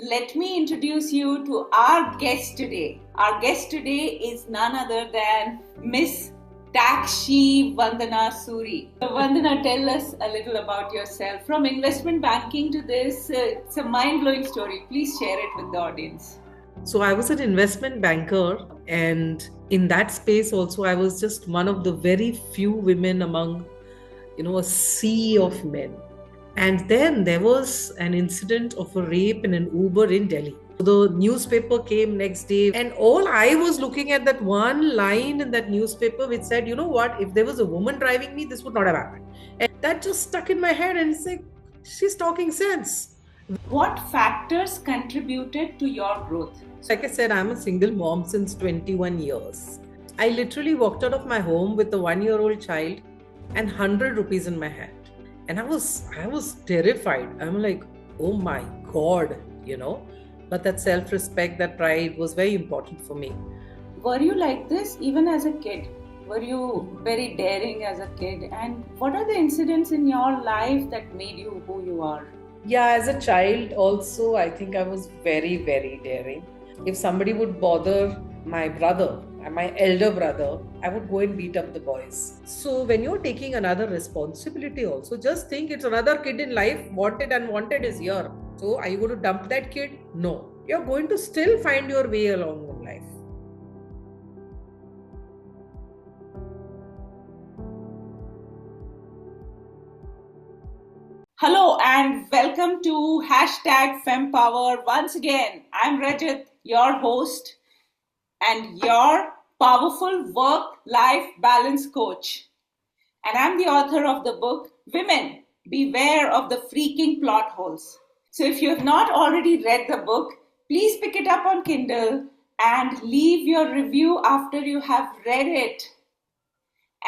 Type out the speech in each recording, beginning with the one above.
let me introduce you to our guest today. Our guest today is none other than Miss TaxShe Vandana Suri. So Vandana, tell us a little about yourself. From investment banking to this, it's a mind-blowing story. Please share it with the audience. So I was an investment banker, and in that space also, I was just one of the very few women among, a sea of men. And then there was an incident of a rape in an Uber in Delhi. The newspaper came next day, and all I was looking at that one line in that newspaper which said, you know what, if there was a woman driving me, this would not have happened. And that just stuck in my head, and it's like, she's talking sense. What factors contributed to your growth? Like I said, I'm a single mom since 21 years. I literally walked out of my home with a 1-year-old child and 100 rupees in my hand. And I was terrified. I'm like, oh my God, But that self-respect, that pride was very important for me. Were you like this even as a kid? Were you very daring as a kid? And what are the incidents in your life that made you who you are? Yeah, as a child also, I think I was very, very daring. If somebody would bother my brother, my elder brother, I would go and beat up the boys. So when you're taking another responsibility also, just think it's another kid in life, wanted and wanted is here. So are you going to dump that kid? No. You're going to still find your way along in life. Hello and welcome to #FemPower. Once again, I'm Rajat, your host and your powerful work-life balance coach. And I'm the author of the book, Women, Beware of the Freaking Plot Holes. So if you have not already read the book, please pick it up on Kindle and leave your review after you have read it.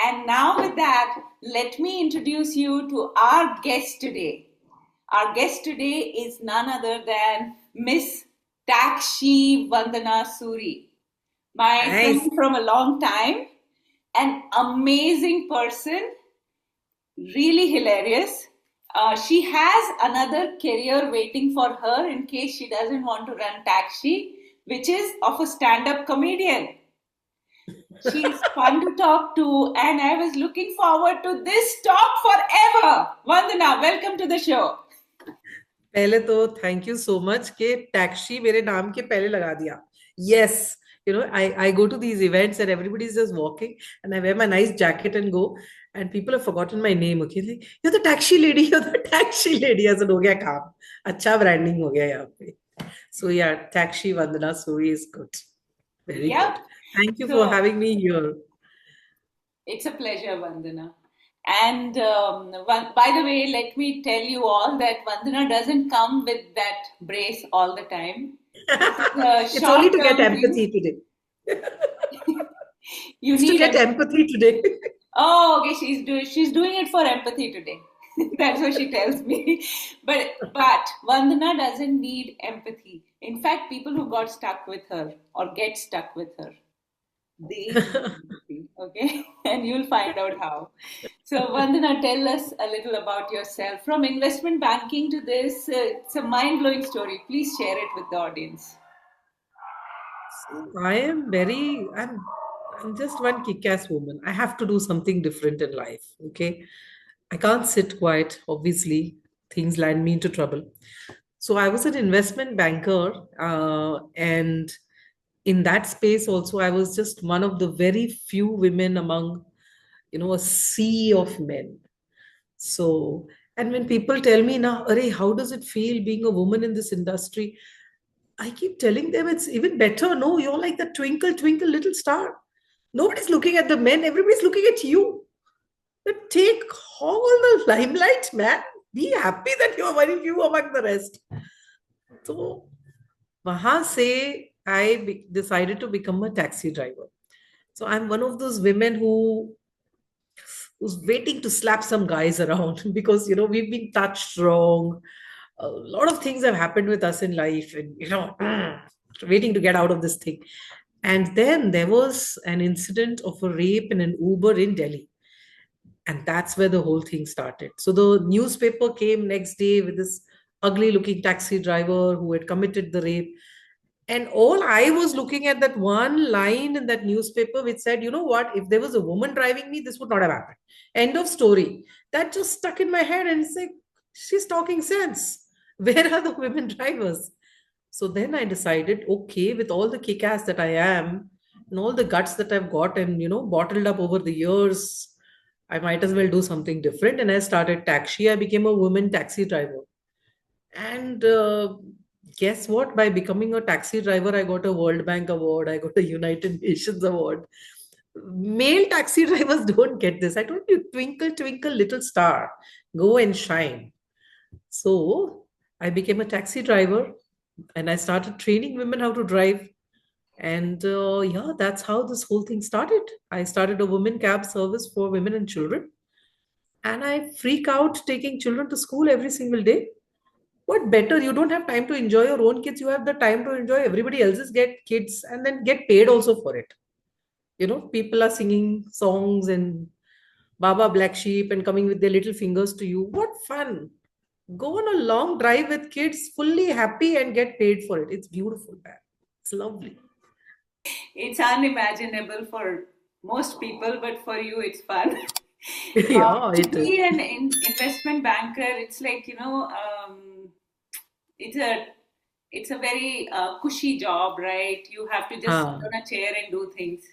And now with that, let me introduce you to our guest today. Our guest today is none other than Miss TaxShe Vandana Suri. My friend from a long time, an amazing person, really hilarious. She has another career waiting for her in case she doesn't want to run TaxShe, which is of a stand-up comedian. She's fun to talk to, and I was looking forward to this talk forever. Vandana, welcome to the show. पहले तो thank you so much कि TaxShe मेरे नाम के पहले लगा दिया. Yes, I go to these events and everybody's just walking, and I wear my nice jacket and go, and people have forgotten my name. Okay, like, you're the TaxShe lady. You're the TaxShe lady. ऐसा हो गया काम. अच्छा branding हो गया यहाँ पे. So yeah, TaxShe Vandana Suri is good. Very good. Thank you for having me here. It's a pleasure, Vandana. And by the way, let me tell you all that Vandana doesn't come with that brace all the time. It's only to get empathy today. You need to get empathy today. Oh, okay. She's doing it for empathy today. That's what she tells me. But Vandana doesn't need empathy. In fact, people who got stuck with her or get stuck with her, they need empathy, okay? And you'll find out how. So Vandana, tell us a little about yourself. From investment banking to this, it's a mind-blowing story. Please share it with the audience. I'm just one kick-ass woman. I have to do something different in life, okay? I can't sit quiet. Obviously, things land me into trouble. So I was an investment banker, and in that space also, I was just one of the very few women among, a sea of men. So, and when people tell me now, Arey, how does it feel being a woman in this industry? I keep telling them it's even better. No, you're like the twinkle, twinkle little star. Nobody's looking at the men, everybody's looking at you. But take all the limelight, man. Be happy that you're very few among the rest. So, wahan se I decided to become a taxi driver. So I'm one of those women who's waiting to slap some guys around because, we've been touched wrong. A lot of things have happened with us in life and, waiting to get out of this thing. And then there was an incident of a rape in an Uber in Delhi. And that's where the whole thing started. So the newspaper came next day with this ugly looking taxi driver who had committed the rape. And all I was looking at that one line in that newspaper which said, you know what, if there was a woman driving me, this would not have happened. End of story. That just stuck in my head and it's like, she's talking sense. Where are the women drivers? So then I decided, okay, with all the kick ass that I am and all the guts that I've got and, bottled up over the years, I might as well do something different. And I started TaxShe. I became a woman taxi driver. And guess what? By becoming a taxi driver, I got a World Bank award. I got a United Nations award. Male taxi drivers don't get this. I told you, twinkle, twinkle, little star, go and shine. So I became a taxi driver and I started training women how to drive. And yeah, that's how this whole thing started. I started a women cab service for women and children. And I freak out taking children to school every single day. What better? You don't have time to enjoy your own kids. You have the time to enjoy everybody else's get kids and then get paid also for it. People are singing songs and Baba Black Sheep and coming with their little fingers to you. What fun! Go on a long drive with kids, fully happy and get paid for it. It's beautiful, man. It's lovely. It's unimaginable for most people, but for you, it's fun. Yeah, To it is. be an investment banker, it's like, it's a it's a very cushy job, right? You have to just sit Ah, on a chair and do things.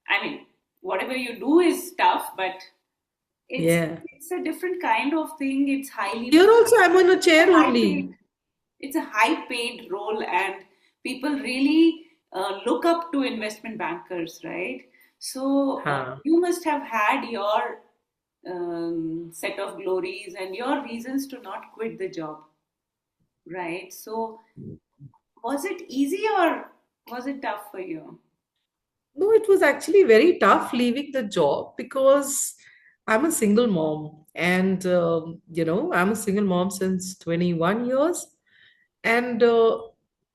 I mean, whatever you do is tough, but it's yeah. it's a different kind of thing. It's Here also, I'm on a chair high only. paid. It's a high paid role, and people really look up to investment bankers, right? So Huh. you must have had your set of glories and your reasons to not quit the job, right? So was it easy or was it tough for you? No, it was actually very tough leaving the job because I'm a single mom. And, I'm a single mom since 21 years. And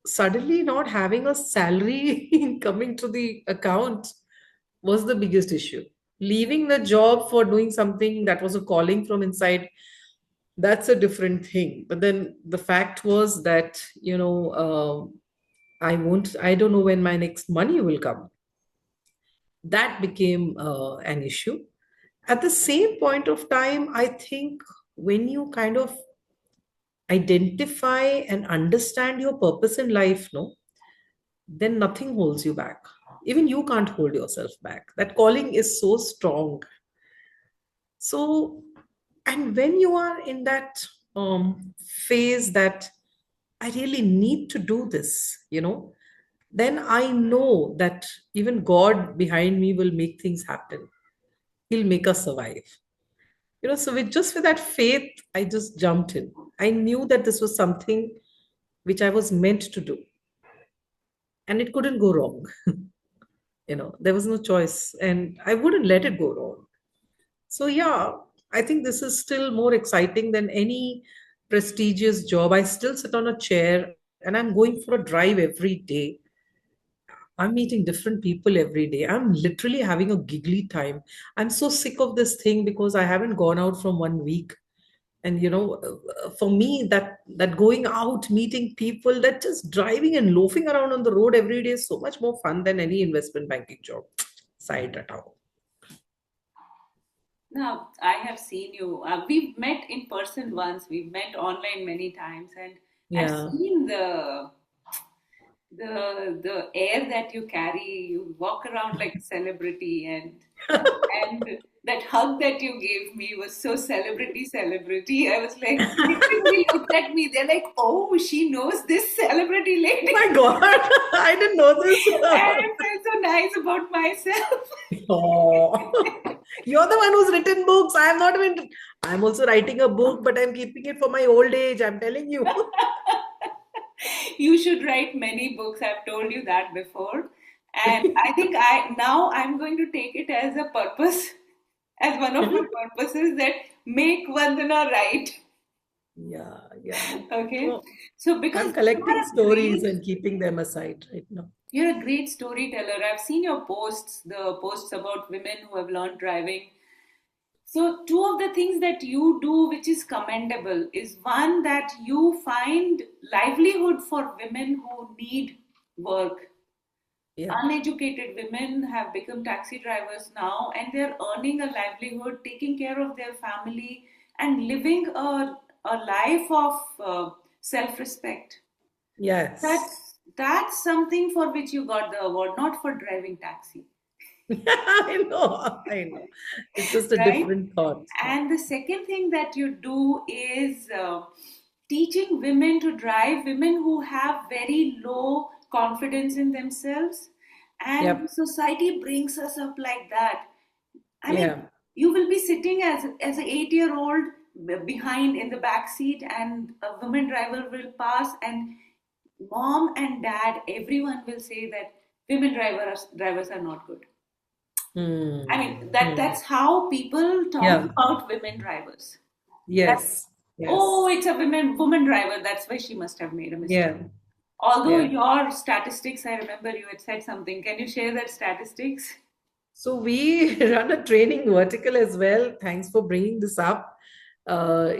suddenly not having a salary coming to the account was the biggest issue. Leaving the job for doing something that was a calling from inside, that's a different thing. But then the fact was that, I don't know when my next money will come. That became an issue. At the same point of time, I think when you kind of identify and understand your purpose in life, no, then nothing holds you back. Even you can't hold yourself back. That calling is so strong. So, and when you are in that phase that I really need to do this, then I know that even God behind me will make things happen. He'll make us survive. So with that faith, I just jumped in. I knew that this was something which I was meant to do, and it couldn't go wrong. There was no choice, and I wouldn't let it go wrong. So yeah, I think this is still more exciting than any prestigious job. I still sit on a chair and I'm going for a drive every day. I'm meeting different people every day. I'm literally having a giggly time. I'm so sick of this thing because I haven't gone out from 1 week. And for me, that going out, meeting people, that just driving and loafing around on the road every day is so much more fun than any investment banking job. Side at all. No, I have seen you. We've met in person once. We've met online many times, and I've Yeah. seen the air that you carry. You walk around like a celebrity, and that hug that you gave me was so celebrity. I was like, everybody looked at me. They're like, oh, she knows this celebrity lady. My God, I didn't know this. And I felt so nice about myself. Oh, you're the one who's written books. I'm not even. I'm also writing a book, but I'm keeping it for my old age. I'm telling you. You should write many books. I've told you that before. And I think I'm going to take it as a purpose, as one of my purposes that make Vandana write. Yeah, yeah. Okay. So So because I'm collecting stories and keeping them aside right now. you're a great storyteller. I've seen your posts, the posts about women who have learned driving. So, two of the things that you do, which is commendable, is one that you find livelihood for women who need work. Yeah. Uneducated women have become taxi drivers now, and they're earning a livelihood, taking care of their family, and living a life of self-respect. Yes. That's something for which you got the award, not for driving taxi. I know. I know. It's just a Right? different thought. Yeah. And the second thing that you do is teaching women to drive, women who have very low confidence in themselves. And Yep. society brings us up like that. I mean, Yeah. you will be sitting as an 8 year old behind in the back seat, and a woman driver will pass, and mom and dad, everyone will say that women drivers are not good. I Hmm. mean, that's how people talk Yeah. about women drivers. That, Yes. oh, Yes. it's a woman driver. That's why she must have made a mistake. Yeah. Although Yeah. your statistics, I remember you had said something. Can you share that statistics? So we run a training vertical as well. Thanks for bringing this up.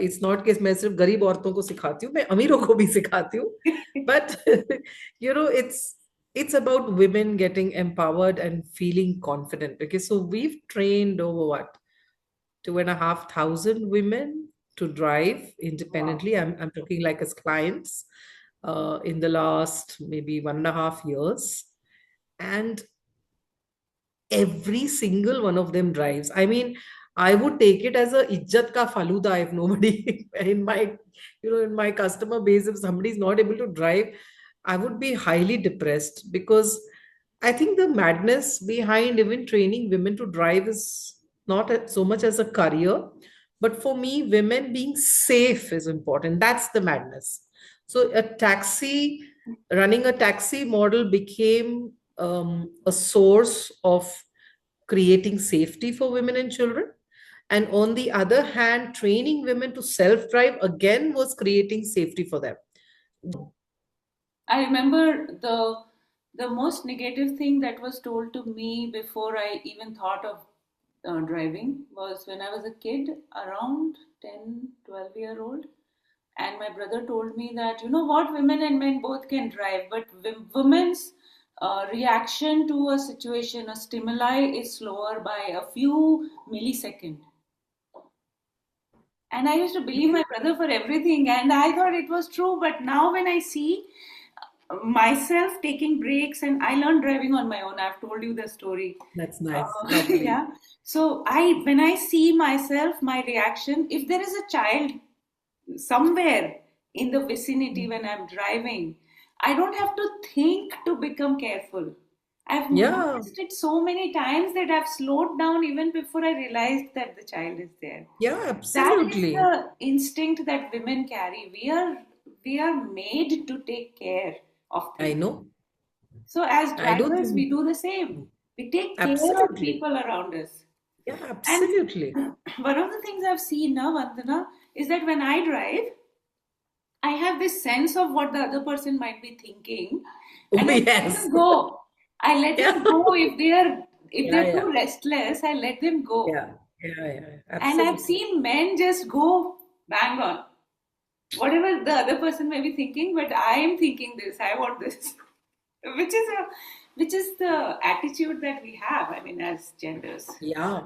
It's not कि मैं सिर्फ गरीब औरतों को सिखाती हूँ, मैं अमीरों को भी सिखाती हूँ. But it's about women getting empowered and feeling confident. Okay, so we've trained over what 2,500 women to drive Wow. independently. I'm talking like as clients in the last maybe 1.5 years. And every single one of them drives. I mean, I would take it as a ijjat ka faluda if nobody in my, in my customer base, if somebody is not able to drive, I would be highly depressed because I think the madness behind even training women to drive is not so much as a career, but for me, women being safe is important. That's the madness. So running a taxi model became a source of creating safety for women and children. And on the other hand, training women to self drive again was creating safety for them. I remember the most negative thing that was told to me before I even thought of driving was when I was a kid, around 10, 12-year old. And my brother told me that, you know what, women and men both can drive, but women's reaction to a situation, a stimuli, is slower by a few milliseconds. And I used to believe my brother for everything, and I thought it was true. But now, when I see myself taking breaks, and I learned driving on my own, I've told you the story. That's nice. Lovely. Yeah. So when I see myself, my reaction, if there is a child somewhere in the vicinity when I'm driving, I don't have to think to become careful. I've Yeah. noticed it so many times that I've slowed down even before I realized that the child is there. Yeah, That is absolutely. the instinct that women carry. We are made to take care of I things. know. So as I don't drivers, we think. do the same. We take care of Absolutely. people around us. Yeah, And absolutely. one of the things I've seen now, Vandana, is that when I drive, I have this sense of what the other person might be thinking, Oh, and I let yes. them go. I let Yeah. them go if Yeah, they're too yeah. restless. I let them go. Yeah. Yeah, yeah. And I've Absolutely. seen men just go bang on. Whatever the other person may be thinking, but I am thinking this. I want this, which is a which is the attitude that we have. I mean, as genders. Yeah.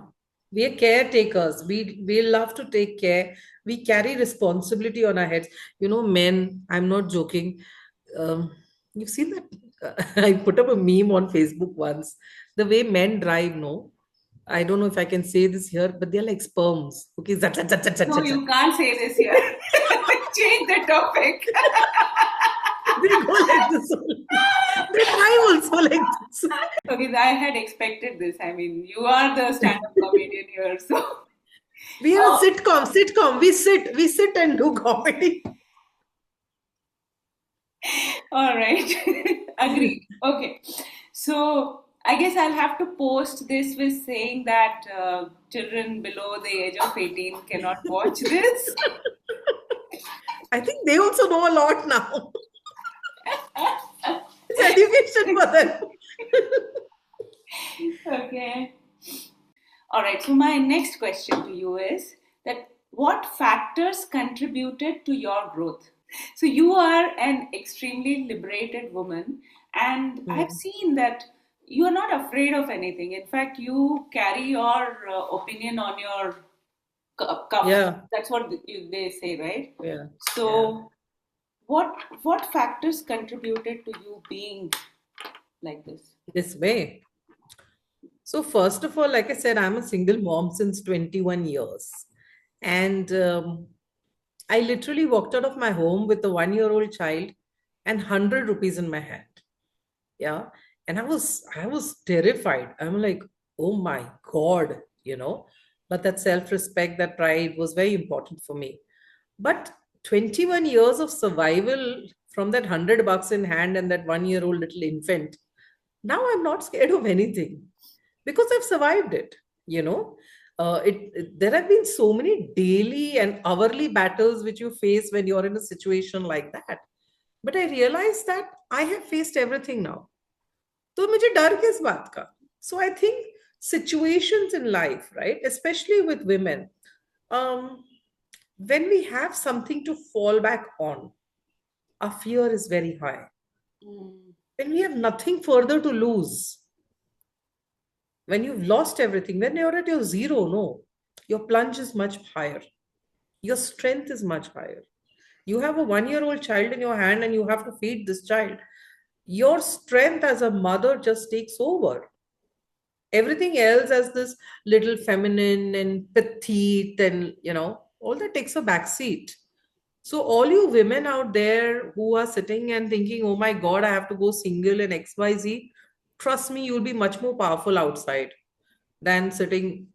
We are caretakers. We love to take care. We carry responsibility on our heads. Men, I'm not joking. You've seen that? I put up a meme on Facebook once. The way men drive, no. I don't know if I can say this here, but they're like sperms. Okay, zat, zat, zat, zat, zat, No, zat, zat. you can't say this here. Change the topic. They go like this only. They drive also like this. Okay, I had expected this. I mean, you are the stand-up comedian here, so. We are a Oh, sitcom. We sit and do comedy. all right. Agreed. Okay. So I guess I'll have to post this with saying that children below the age of 18 cannot watch this. I think they also know a lot now. It's education for them. Okay. All right. So my next question to you is that what factors contributed to your growth? So you are an extremely liberated woman, and I've Hmm. seen that you are not afraid of anything. In fact, you carry your opinion on your cuff. Yeah, That's what they say, right? yeah, yeah. So what factors contributed to you being like this? This way. So, first of all, like I said, I'm a single mom since 21 years. And I literally walked out of my home with a 1 year old child and 100 rupees in my hand. Yeah. And I was terrified. I'm like, oh my God, But that self-respect, that pride was very important for me. But 21 years of survival from that 100 bucks in hand and that 1 year old little infant, now I'm not scared of anything because I've survived it. You know, there have been so many daily and hourly battles which you face when you're in a situation like that. But I realized that I have faced everything now. तो मुझे डर किस बात का? So I think situations in life, right, especially with women, um, when we have something to fall back on, our fear is very high. Mm. When we have nothing further to lose, when you've lost everything, when you're at your zero, no, your plunge is much higher. Your strength is much higher. You have a 1 year old child in your hand and you have to feed this child. Your strength as a mother just takes over. Everything else as this little feminine and petite and, all that takes a back seat. So all you women out there who are sitting and thinking, oh my God, I have to go single and XYZ, trust me, you'll be much more powerful outside than sitting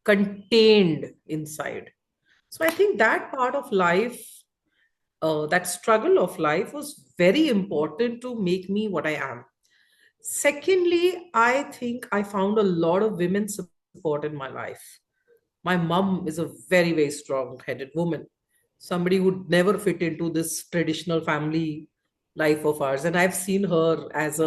contained inside. So I think that part of life, that struggle of life was very important to make me what I am. Secondly, I think I found a lot of women support in my life. My mom is a very, very strong headed woman, somebody who would never fit into this traditional family life of ours. And I've seen her as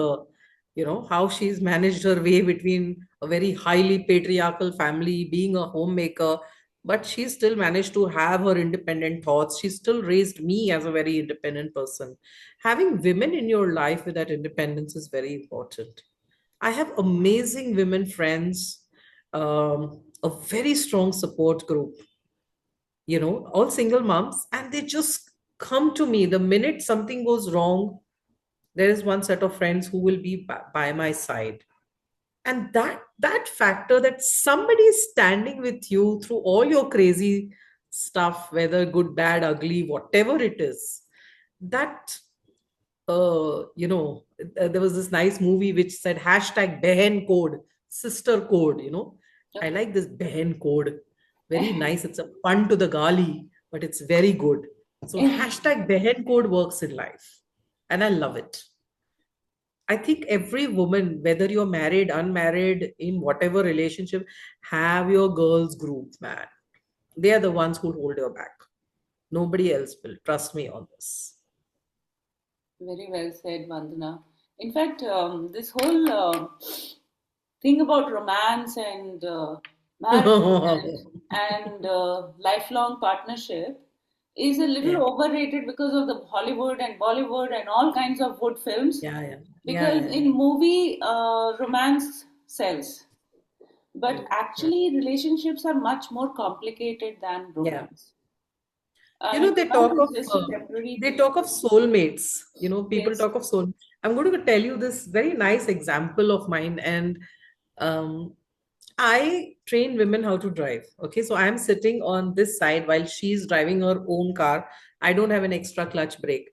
how she's managed her way between a very highly patriarchal family, being a homemaker, but she still managed to have her independent thoughts. She still raised me as a very independent person. Having women in your life with that independence is very important. I have amazing women friends, a very strong support group, all single moms, and they just come to me the minute something goes wrong. There is one set of friends who will be by my side. And that factor that somebody is standing with you through all your crazy stuff, whether good, bad, ugly, whatever it is, that there was this nice movie which said hashtag Behen code, sister code. I Okay. like this Behen code. Very nice. It's a pun to the gali, but it's very good. So hashtag Behen code works in life. And I love it. I think every woman, whether you're married, unmarried, in whatever relationship, have your girls group, man. They are the ones who hold your back. Nobody else will. Trust me on this. Very well said, Vandana. In fact, this whole thing about romance and marriage and lifelong partnership is a little Yeah. overrated because of the Hollywood and Bollywood and all kinds of wood films. Yeah, yeah, yeah, Because yeah, in movie, romance sells, yeah. but Yeah. actually relationships are much more complicated than Yeah. romance. And They romance talk is of just a temporary they thing. talk of soulmates. People Yes. talk of soul. I'm going to tell you this very nice example of mine, and um, I train women how to drive. Okay, so I'm sitting on this side while she's driving her own car. I don't have an extra clutch brake,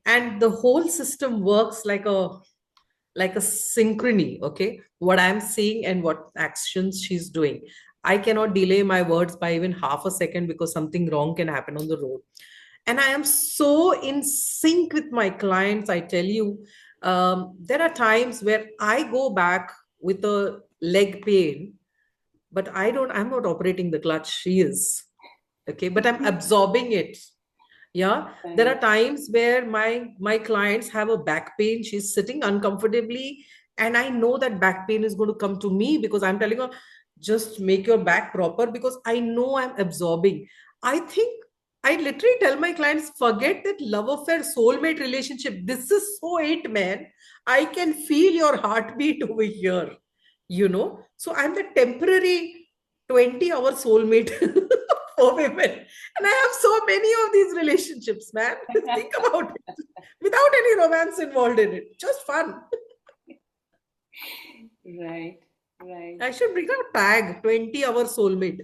and the whole system works like a synchrony. Okay, what I'm saying and what actions she's doing, I cannot delay my words by even half a second because something wrong can happen on the road. And I am so in sync with my clients, I tell you. There are times where I go back with a leg pain, but I'm not operating the clutch, she is. Okay, but I'm absorbing it. Yeah, there Right. are times where my clients have a back pain, she's sitting uncomfortably, and I know that back pain is going to come to me because I'm telling her, just make your back proper because I know I'm absorbing. I think I literally tell my clients, forget that love affair, soulmate relationship. This is so it, man. I can feel your heartbeat over here, you know? So I'm the temporary 20-hour soulmate for women. And I have so many of these relationships, man. Think about it. Without any romance involved in it. Just fun. Right, right. I should bring a tag 20-hour soulmate.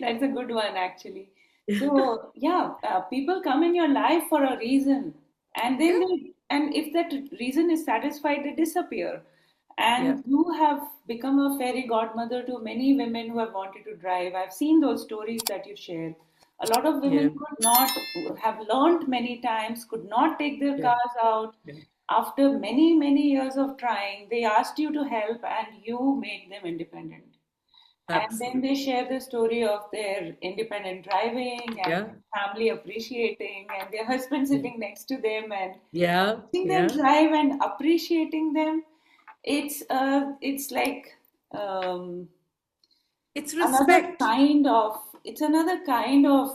That's a good one, actually. So, yeah, people come in your life for a reason, and then Yeah, and if that reason is satisfied, they disappear. yeah, And you have become a fairy godmother to many women who have wanted to drive. I've seen those stories that you shared. A lot of yeah, women could not have learned many times, could not take their yeah, cars out. yeah. After many, many years of trying, they asked you to help, and you made them independent. And then they Absolutely. share the story of their independent driving and Yeah, family appreciating and their husband yeah, sitting next to them and yeah, seeing them yeah. drive and appreciating them. It's like um, It's another respect. kind of it's another kind of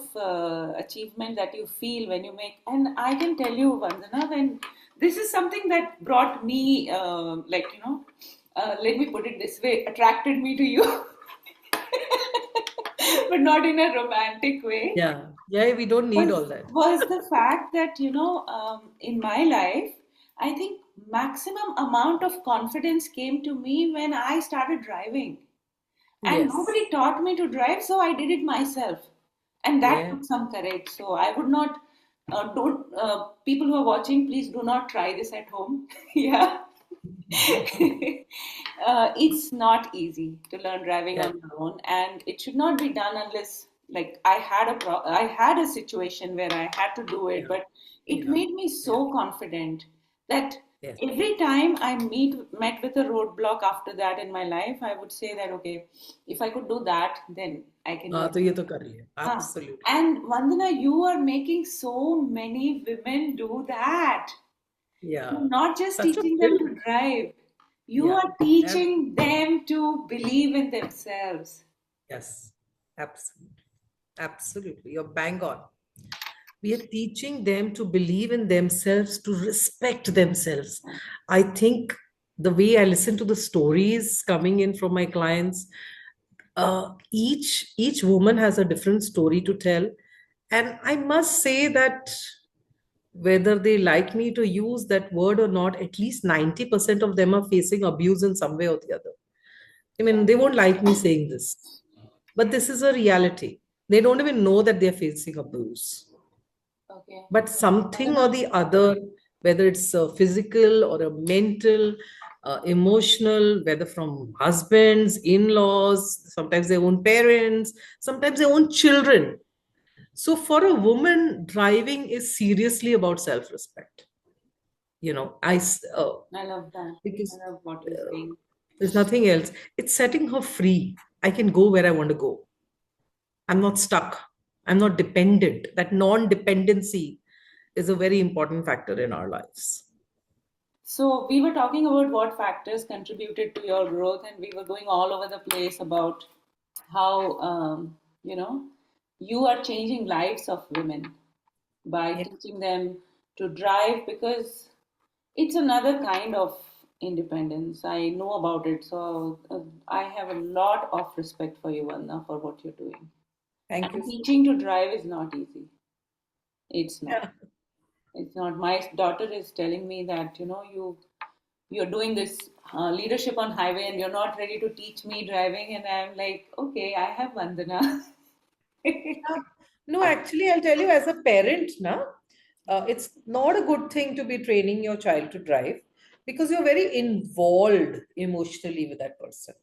achievement that you feel when you make. And I can tell you, Vandana, when this is something that brought me, let me put it this way, attracted me to you. But not in a romantic way, Yeah, yeah, we don't need was all that. was the fact that in my life, I think maximum amount of confidence came to me when I started driving, and Yes. nobody taught me to drive, so I did it myself, and that Yeah. took some courage. So I would not don't people who are watching, please do not try this at home. Yeah. It's not easy to learn driving Yeah. on your own, and it should not be done unless, like, I had a situation where I had to do it, Yeah. but it Yeah. made me Yeah. so confident that Yes. every time I met with a roadblock after that in my life, I would say that, okay, if I could do that, then I can do हाँ it. तो ये तो कर लिया. Huh. Absolutely. And Vandana, you are making so many women do that. You're Yeah. not just Such a teaching them thrill. to drive, you Yeah. are Ab- teaching them to believe in themselves. yes. Absolutely. Absolutely. You're bang on. We are teaching them to believe in themselves, to respect themselves. I think the way I listen to the stories coming in from my clients, each woman has a different story to tell, and I must say that whether they like me to use that word or not, at least 90% of them are facing abuse in some way or the other. I mean, they won't like me saying this, but this is a reality. They don't even know that they're facing abuse, Okay. but something or Vandana, the other, whether it's a physical or a mental, emotional, whether from husbands, in-laws, sometimes their own parents, sometimes their own children. So for a woman, driving is seriously about self-respect. I love that. I Because love what you're saying. there's nothing else. It's setting her free. I can go where I want to go. I'm not stuck. I'm not dependent. That non-dependency is a very important factor in our lives. So we were talking about what factors contributed to your growth, and we were going all over the place about how you are changing lives of women by Yeah. teaching them to drive, because it's another kind of independence. I know about it, so I have a lot of respect for you, Vanna, for what you're doing. Thank you And so teaching to drive is not easy. It's not. much. It's not. My daughter is telling me that you're doing this leadership on highway and you're not ready to teach me driving, and I'm like, okay, I have Vandana. Yeah. No, actually, I'll tell you as a parent, now, it's not a good thing to be training your child to drive because you're very involved emotionally with that person.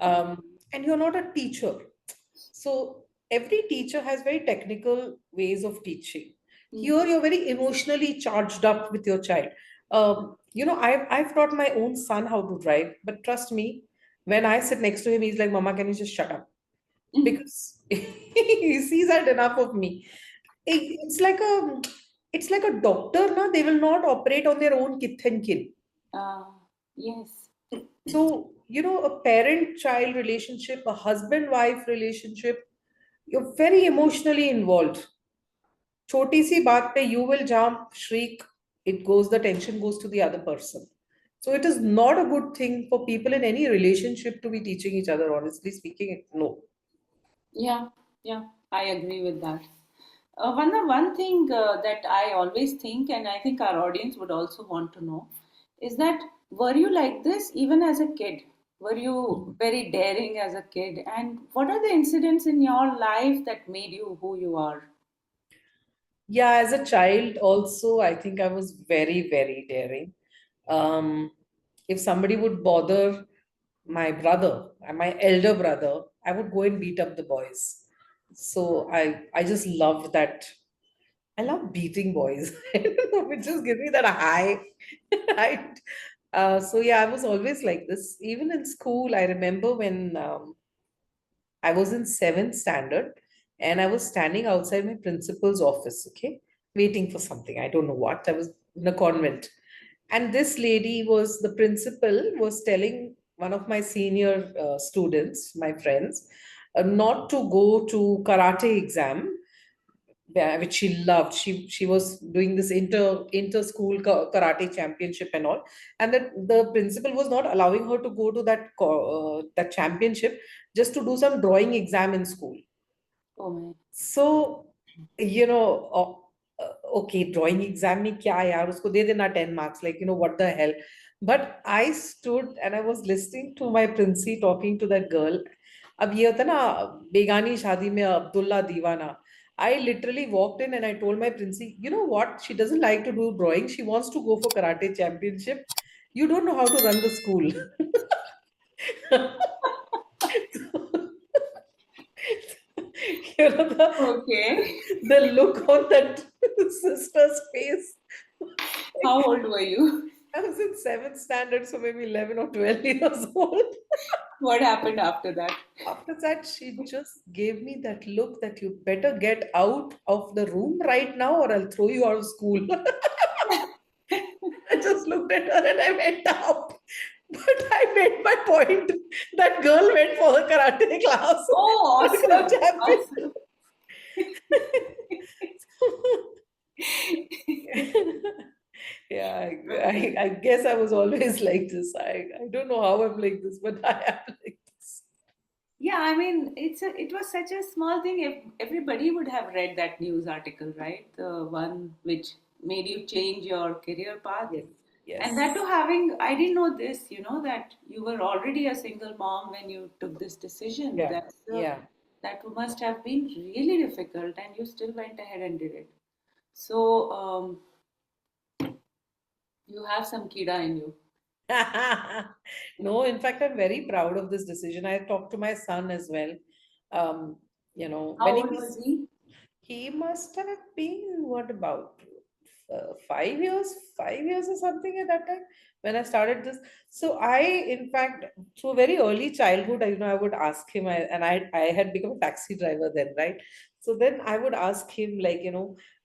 And you're not a teacher. So every teacher has very technical ways of teaching. Here, you're very emotionally charged up with your child. I've taught my own son how to drive, but trust me, when I sit next to him, he's like, Mama, can you just shut up? Because he sees that enough of me. It's like a doctor, na? They will not operate on their own kith and kin. Yes. So, a parent-child relationship, a husband-wife relationship, you're very emotionally involved. छोटी सी बात पे you will jump, shriek, it goes, the tension goes to the other person. So it is not a good thing for people in any relationship to be teaching each other, honestly speaking. No. Yeah, yeah, I agree with that. One thing that I always think, and I think our audience would also want to know, is that were you like this even as a kid? Were you very daring as a kid? And what are the incidents in your life that made you who you are? Yeah, as a child, also, I think I was very, very daring. Um, if somebody would bother my brother, my elder brother, I would go and beat up the boys. So I just loved that. I love beating boys. I don't know, it just gives me that high. Right? So yeah, I was always like this. Even in school, I remember when I was in seventh standard and I was standing outside my principal's office, okay, waiting for something. I don't know what. I was in a convent. And this lady was, the principal was telling one of my senior students, my friends, not to go to karate exam, which she loved. She was doing this inter school karate championship and all, and that the principal was not allowing her to go to that championship just to do some drawing exam in school. Oh my. So, you know, okay, drawing exam में क्या यार उसको दे देना 10 marks, like, what the hell. But I stood and I was listening to my Princey talking to that girl. अब ये होता है ना, बेगानी शादी में अब्दुल्ला दीवाना. I literally walked in and I told my Princey, you know what? She doesn't like to do drawing. She wants to go for karate championship. You don't know how to run the school. Okay. The look on that sister's face. How old were you? I was in seventh standard, so maybe 11 or 12 years old. What happened after that? After that, she just gave me that look that you better get out of the room right now or I'll throw you out of school. I just looked at her and I went up. But I made my point. That girl went for her karate class. Oh, She got awesome. champion. Awesome. Yeah, Okay. I guess I was always like this. I don't know how I'm like this, but I am like this. Yeah, I mean, it was such a small thing. If everybody would have read that news article, right? The one which made you change your career path. Yes, And that too yes. having, I didn't know this, that you were already a single mom when you took this decision. Yeah, yeah. That must have been really difficult, and you still went ahead and did it. So, you have some kida in you. No, in fact, I'm very proud of this decision. I talked to my son as well. Um, when How he old was was, he? he must have been what about 5 years, 5 years or something at that time when I started this. So I, in fact, through very early childhood, I would ask him, I had become a taxi driver then, right? So then I would ask him, like,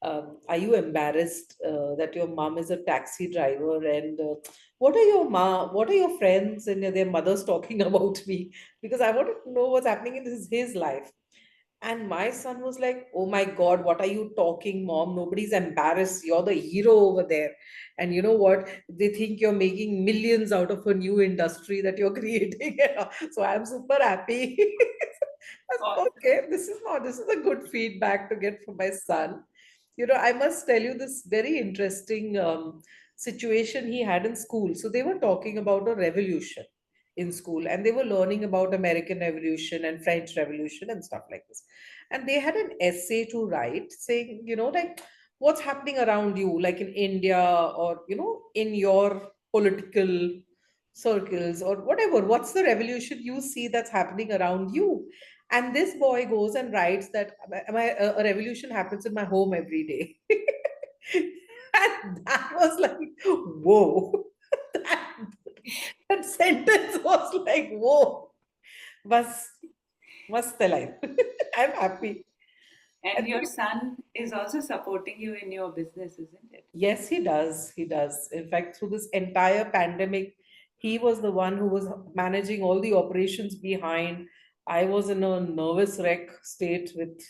are you embarrassed that your mom is a taxi driver? And what are your friends and their mothers talking about me? Because I wanted to know what's happening in his life. And my son was like, "Oh my God, what are you talking, mom? Nobody's embarrassed. You're the hero over there. And you know what? They think you're making millions out of a new industry that you're creating." So I'm super happy. I said, Awesome. okay, this is a good feedback to get from my son. I must tell you this very interesting situation he had in school. So they were talking about a revolution in school and they were learning about American Revolution and French Revolution and stuff like this. And they had an essay to write saying, like what's happening around you, like in India or, in your political circles or whatever. What's the revolution you see that's happening around you? And this boy goes and writes that a revolution happens in my home every day. And that was like, whoa. that, that sentence was like, whoa. Was must life. I'm happy. And And your son is also supporting you in your business, isn't it? yes, he does. He does. In fact, through this entire pandemic, He was the one who was managing all the operations behind. I was in a nervous wreck state with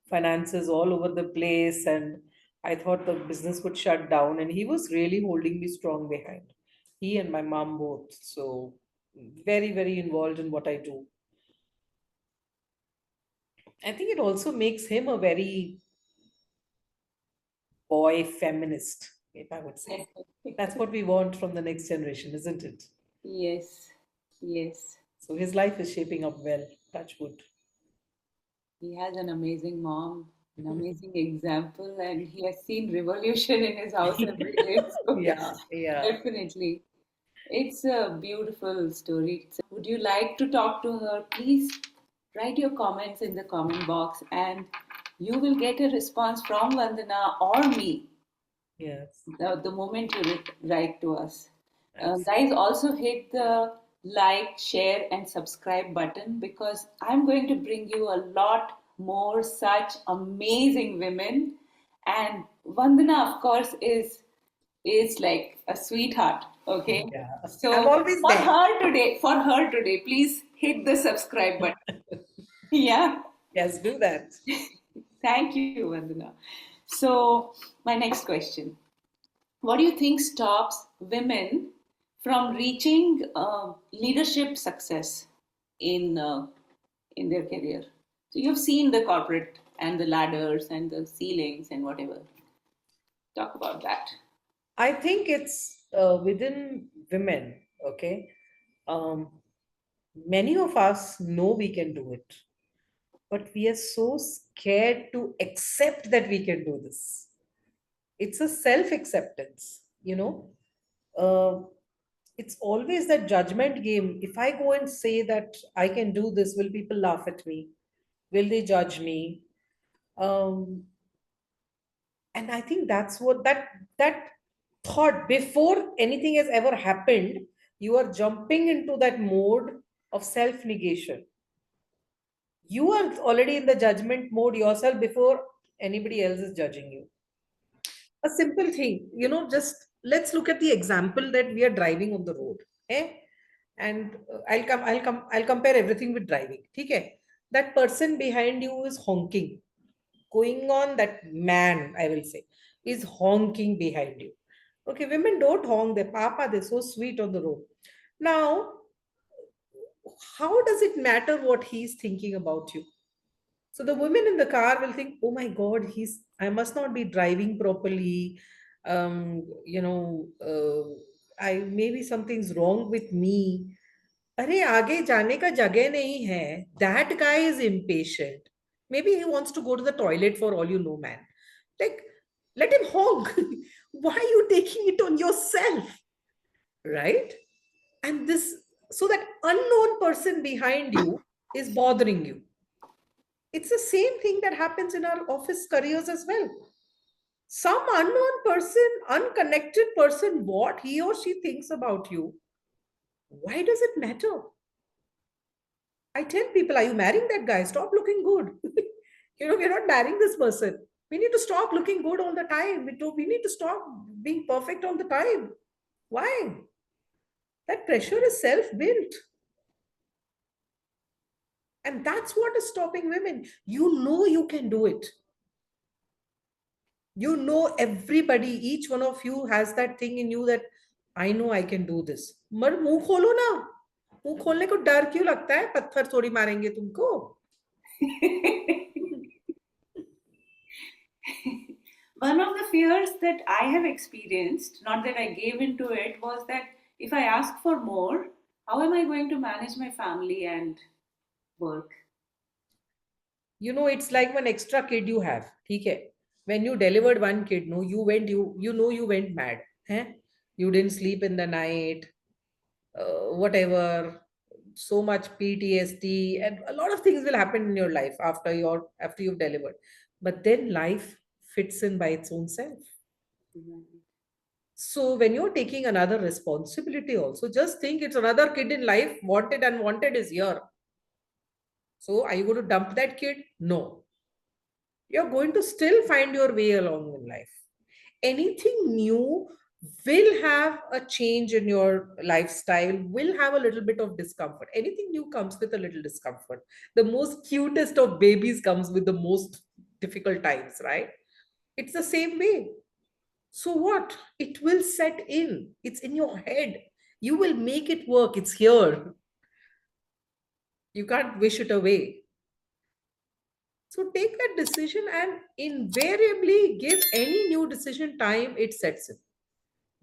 finances all over the place, and I thought the business would shut down. And he was really holding me strong behind. He and my mom both. So, very, very involved in what I do. I think it also makes him a very boy feminist, if I would say. That's what we want from the next generation, isn't it? Yes, yes. So his life is shaping up well. Touch wood. He has an amazing mom, an amazing example, and he has seen revolution in his house every day. So, Yeah, yeah. definitely. It's a beautiful story. Would you like to talk to her? Please write your comments in the comment box, and you will get a response from Vandana or me Yes, the moment you write to us. Guys, absolutely. also hit the like, share, and subscribe button because I'm going to bring you a lot more such amazing women. And Vandana, of course, is like a sweetheart. Okay, Yeah. I'm so always there. for her today, please hit the subscribe button. Yeah, Yes, do that. thank you, Vandana. So, my next question. What do you think stops women from reaching leadership success in in their career? So you've seen the corporate and the ladders and the ceilings and whatever. Talk about that. I think it's within women, okay? Um, Many of us know we can do it, but we are so scared to accept that we can do this. It's a self acceptance, you know? Uh, it's always that judgment game. If I go and say that I can do this, will people laugh at me? Will they judge me? Um, and I think that's what that thought before anything has ever happened, you are jumping into that mode of self negation. You are already in the judgment mode yourself before anybody else is judging you. A simple thing, just let's look at the example that we are driving on the road. Eh? And I'll compare everything with driving. Okay? That person behind you is honking. Going on, that man, I will say, is honking behind you. Okay, women don't honk their papa, they're so sweet on the road. Now, how does it matter what he's thinking about you? So the women in the car will think, oh my God, I must not be driving properly. I maybe something's wrong with me. अरे आगे जाने का जगह नहीं है. That guy is impatient. Maybe he wants to go to the toilet for all you know, man. Like, let him honk. Why are you taking it on yourself? Right? And this, so that unknown person behind you is bothering you. It's the same thing that happens in our office careers as well. Some unknown person, unconnected person, what he or she thinks about you, why does it matter? I tell people, are you marrying that guy? Stop looking good. We're not marrying this person. We need to stop looking good all the time. We need to stop being perfect all the time. Why? That pressure is self built. And that's what is stopping women. You know you can do it. You know everybody, each one of you has that thing in you that I know I can do this. मर मुंह खोलो ना. मुंह खोलने को डर क्यों लगता है? पत्थर थोड़ी मारेंगे तुमको. One of the fears that I have experienced, not that I gave into it, was that if I ask for more, how am I going to manage my family and work? It's like one extra kid you have. ठीक है. When you delivered one kid, no, you went mad. हैं? You didn't sleep in the night, whatever. So much PTSD and a lot of things will happen in your life after you've delivered. But then life fits in by its own self. So when you're taking another responsibility also, just think it's another kid in life. Wanted and wanted is here. So are you going to dump that kid? No. You're going to still find your way along in life. Anything new, will have a change in your lifestyle, will have a little bit of discomfort. Anything new comes with a little discomfort. The most cutest of babies comes with the most difficult times, right? It's the same way. So what? It will set in. It's in your head. You will make it work. It's here. You can't wish it away. So take that decision and invariably give any new decision time, it sets in.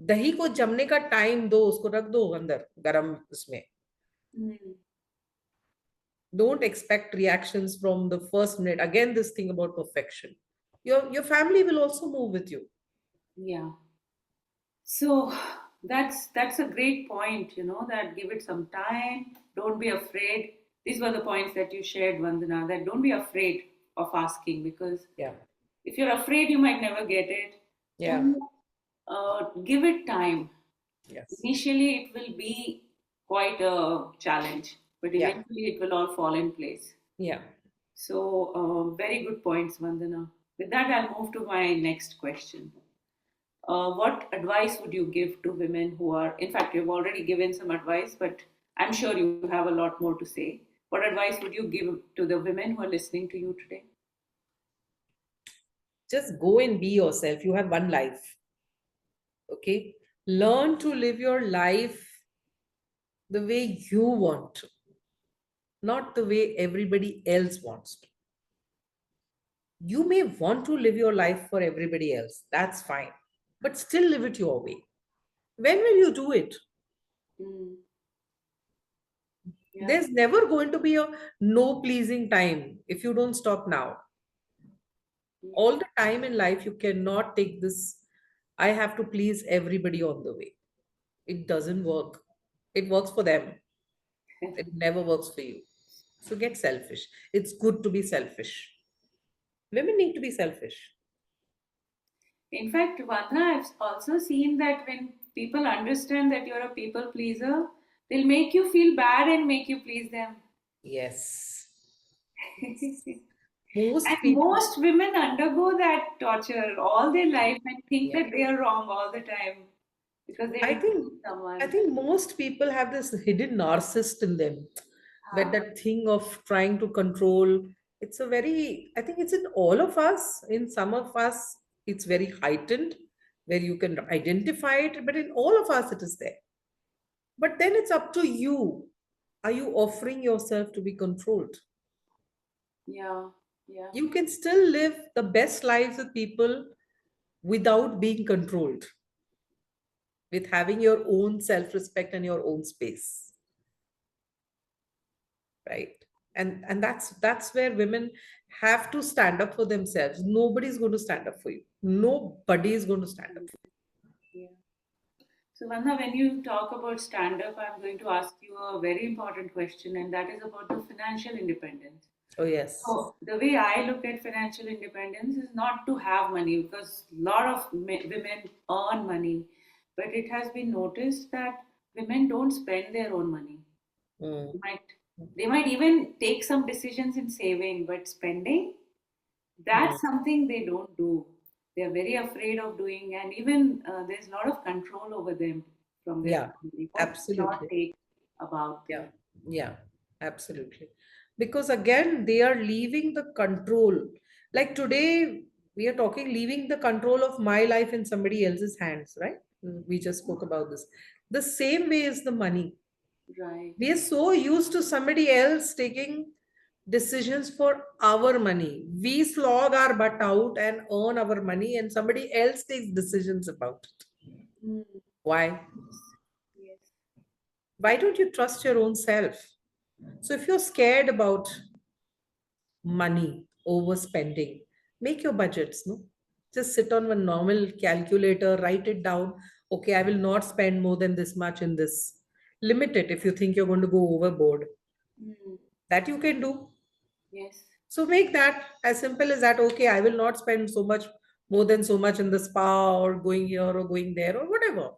दही को जमने का time दो, उसको रख दो अंदर गरम उसमें. Mm. Don't expect reactions from the first minute. Again, this thing about perfection. Your family will also move with you. Yeah. So that's a great point, that give it some time, don't be afraid. These were the points that you shared, Vandana, that don't be afraid of asking, because Yeah. if you're afraid, you might never get it. Yeah. Two, give it time. Yes. Initially, it will be quite a challenge, but Yeah. eventually it will all fall in place. Yeah. So, very good points, Vandana. With that, I'll move to my next question. What advice would you give to women who are, in fact, you've already given some advice, but I'm sure you have a lot more to say. What advice would you give to the women who are listening to you today? Just go and be yourself. You have one life. Okay. Learn to live your life the way you want to, not the way everybody else wants to. You may want to live your life for everybody else. That's fine. But still live it your way. When will you do it? Mm, yeah. There's never going to be a no pleasing time if you don't stop now. Mm. All the time in life, you cannot take this, I have to please everybody on the way. It doesn't work. It works for them, it never works for you. So get selfish. It's good to be selfish. Women need to be selfish. In fact, Vandana, I've also seen that when people understand that you're a people pleaser, they'll make you feel bad and make you please them. Yes. And Most people, most women undergo that torture all their life and think yeah. that they are wrong all the time because they I need to think please I someone. think most people have this hidden narcissist in them, where Ah, that thing of trying to control. It's a very, I think it's in all of us. In some of us, it's very heightened, where you can identify it, but in all of us, it is there. But then it's up to you. Are you offering yourself to be controlled? yeah, yeah. You can still live the best lives with people without being controlled, with having your own self respect and your own space, right? And that's where women have to stand up for themselves. Nobody's going to stand up for you. Nobody is going to stand up for Yeah. So, Vanda, when you talk about stand up, I'm going to ask you a very important question, and that is about the financial independence. you. Oh yes. So, the way I look at financial independence is not to have money, because a lot of women earn money, but it has been noticed that women don't spend their own money. Mm, Might they might even take some decisions in saving, but spending, mm. that's something they don't do. They're very afraid of doing, and even there's a lot of control over them from their Yeah, family. What's your absolutely. take about Yeah, this? yeah, absolutely. Because again, they are leaving the control. Like today, we are talking leaving the control of my life in somebody else's hands, right? We just spoke about this. The same way is the money. Right. We are so used to somebody else taking decisions for our money. We slog our butt out and earn our money, and somebody else takes decisions about it. Mm, Why? yes. Why don't you trust your own self? So if you're scared about money, overspending, make your budgets, no? Just sit on one normal calculator, write it down. Okay, I will not spend more than this much in this. Limit it if you think you're going to go overboard. Mm, That you can do. yes. So make that as simple as that. Okay, I will not spend so much more than so much in the spa or going here or going there or whatever.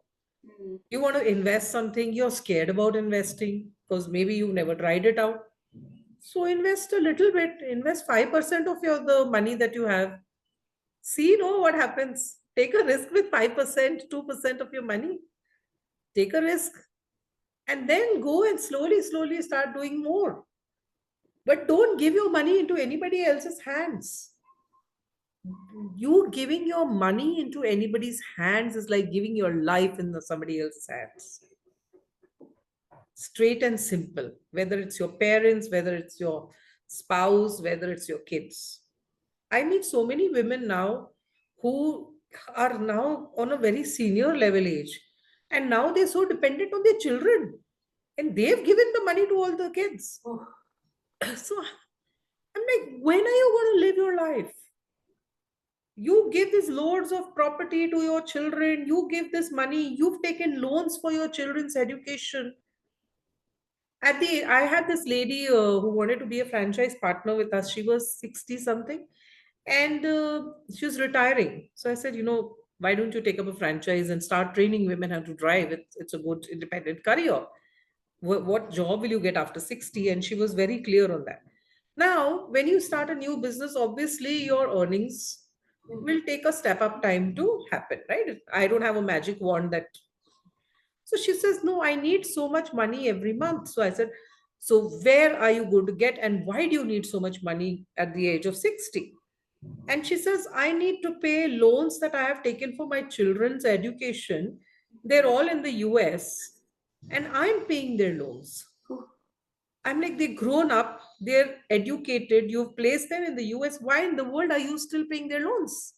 Mm, You want to invest something, you're scared about investing because maybe you've never tried it out. So invest a little bit, invest 5% of your the money that you have. See, what happens. Take a risk with 5%, 2% of your money. Take a risk and then go and slowly, slowly start doing more. But don't give your money into anybody else's hands. You giving your money into anybody's hands is like giving your life in somebody else's hands. Straight and simple. Whether it's your parents, whether it's your spouse, whether it's your kids. I meet so many women now who are now on a very senior level age, and now they're so dependent on their children, and they've given the money to all the kids. Oh, So I'm like, when are you going to live your life? You give these loads of property to your children, you give this money, you've taken loans for your children's education. I had this lady who wanted to be a franchise partner with us. She was 60 something, and she was retiring. So I said, why don't you take up a franchise and start training women how to drive? It's a good independent career. What job will you get after 60? And she was very clear on that. Now, when you start a new business, obviously your earnings will take a step up time to happen, right? I don't have a magic wand that. So she says, no, I need so much money every month. So I said, so where are you going to get, and why do you need so much money at the age of 60? And she says, I need to pay loans that I have taken for my children's education. They're all in the US, and I'm paying their loans. I'm like, they're grown up, they're educated, you've placed them in the US. Why in the world are you still paying their loans?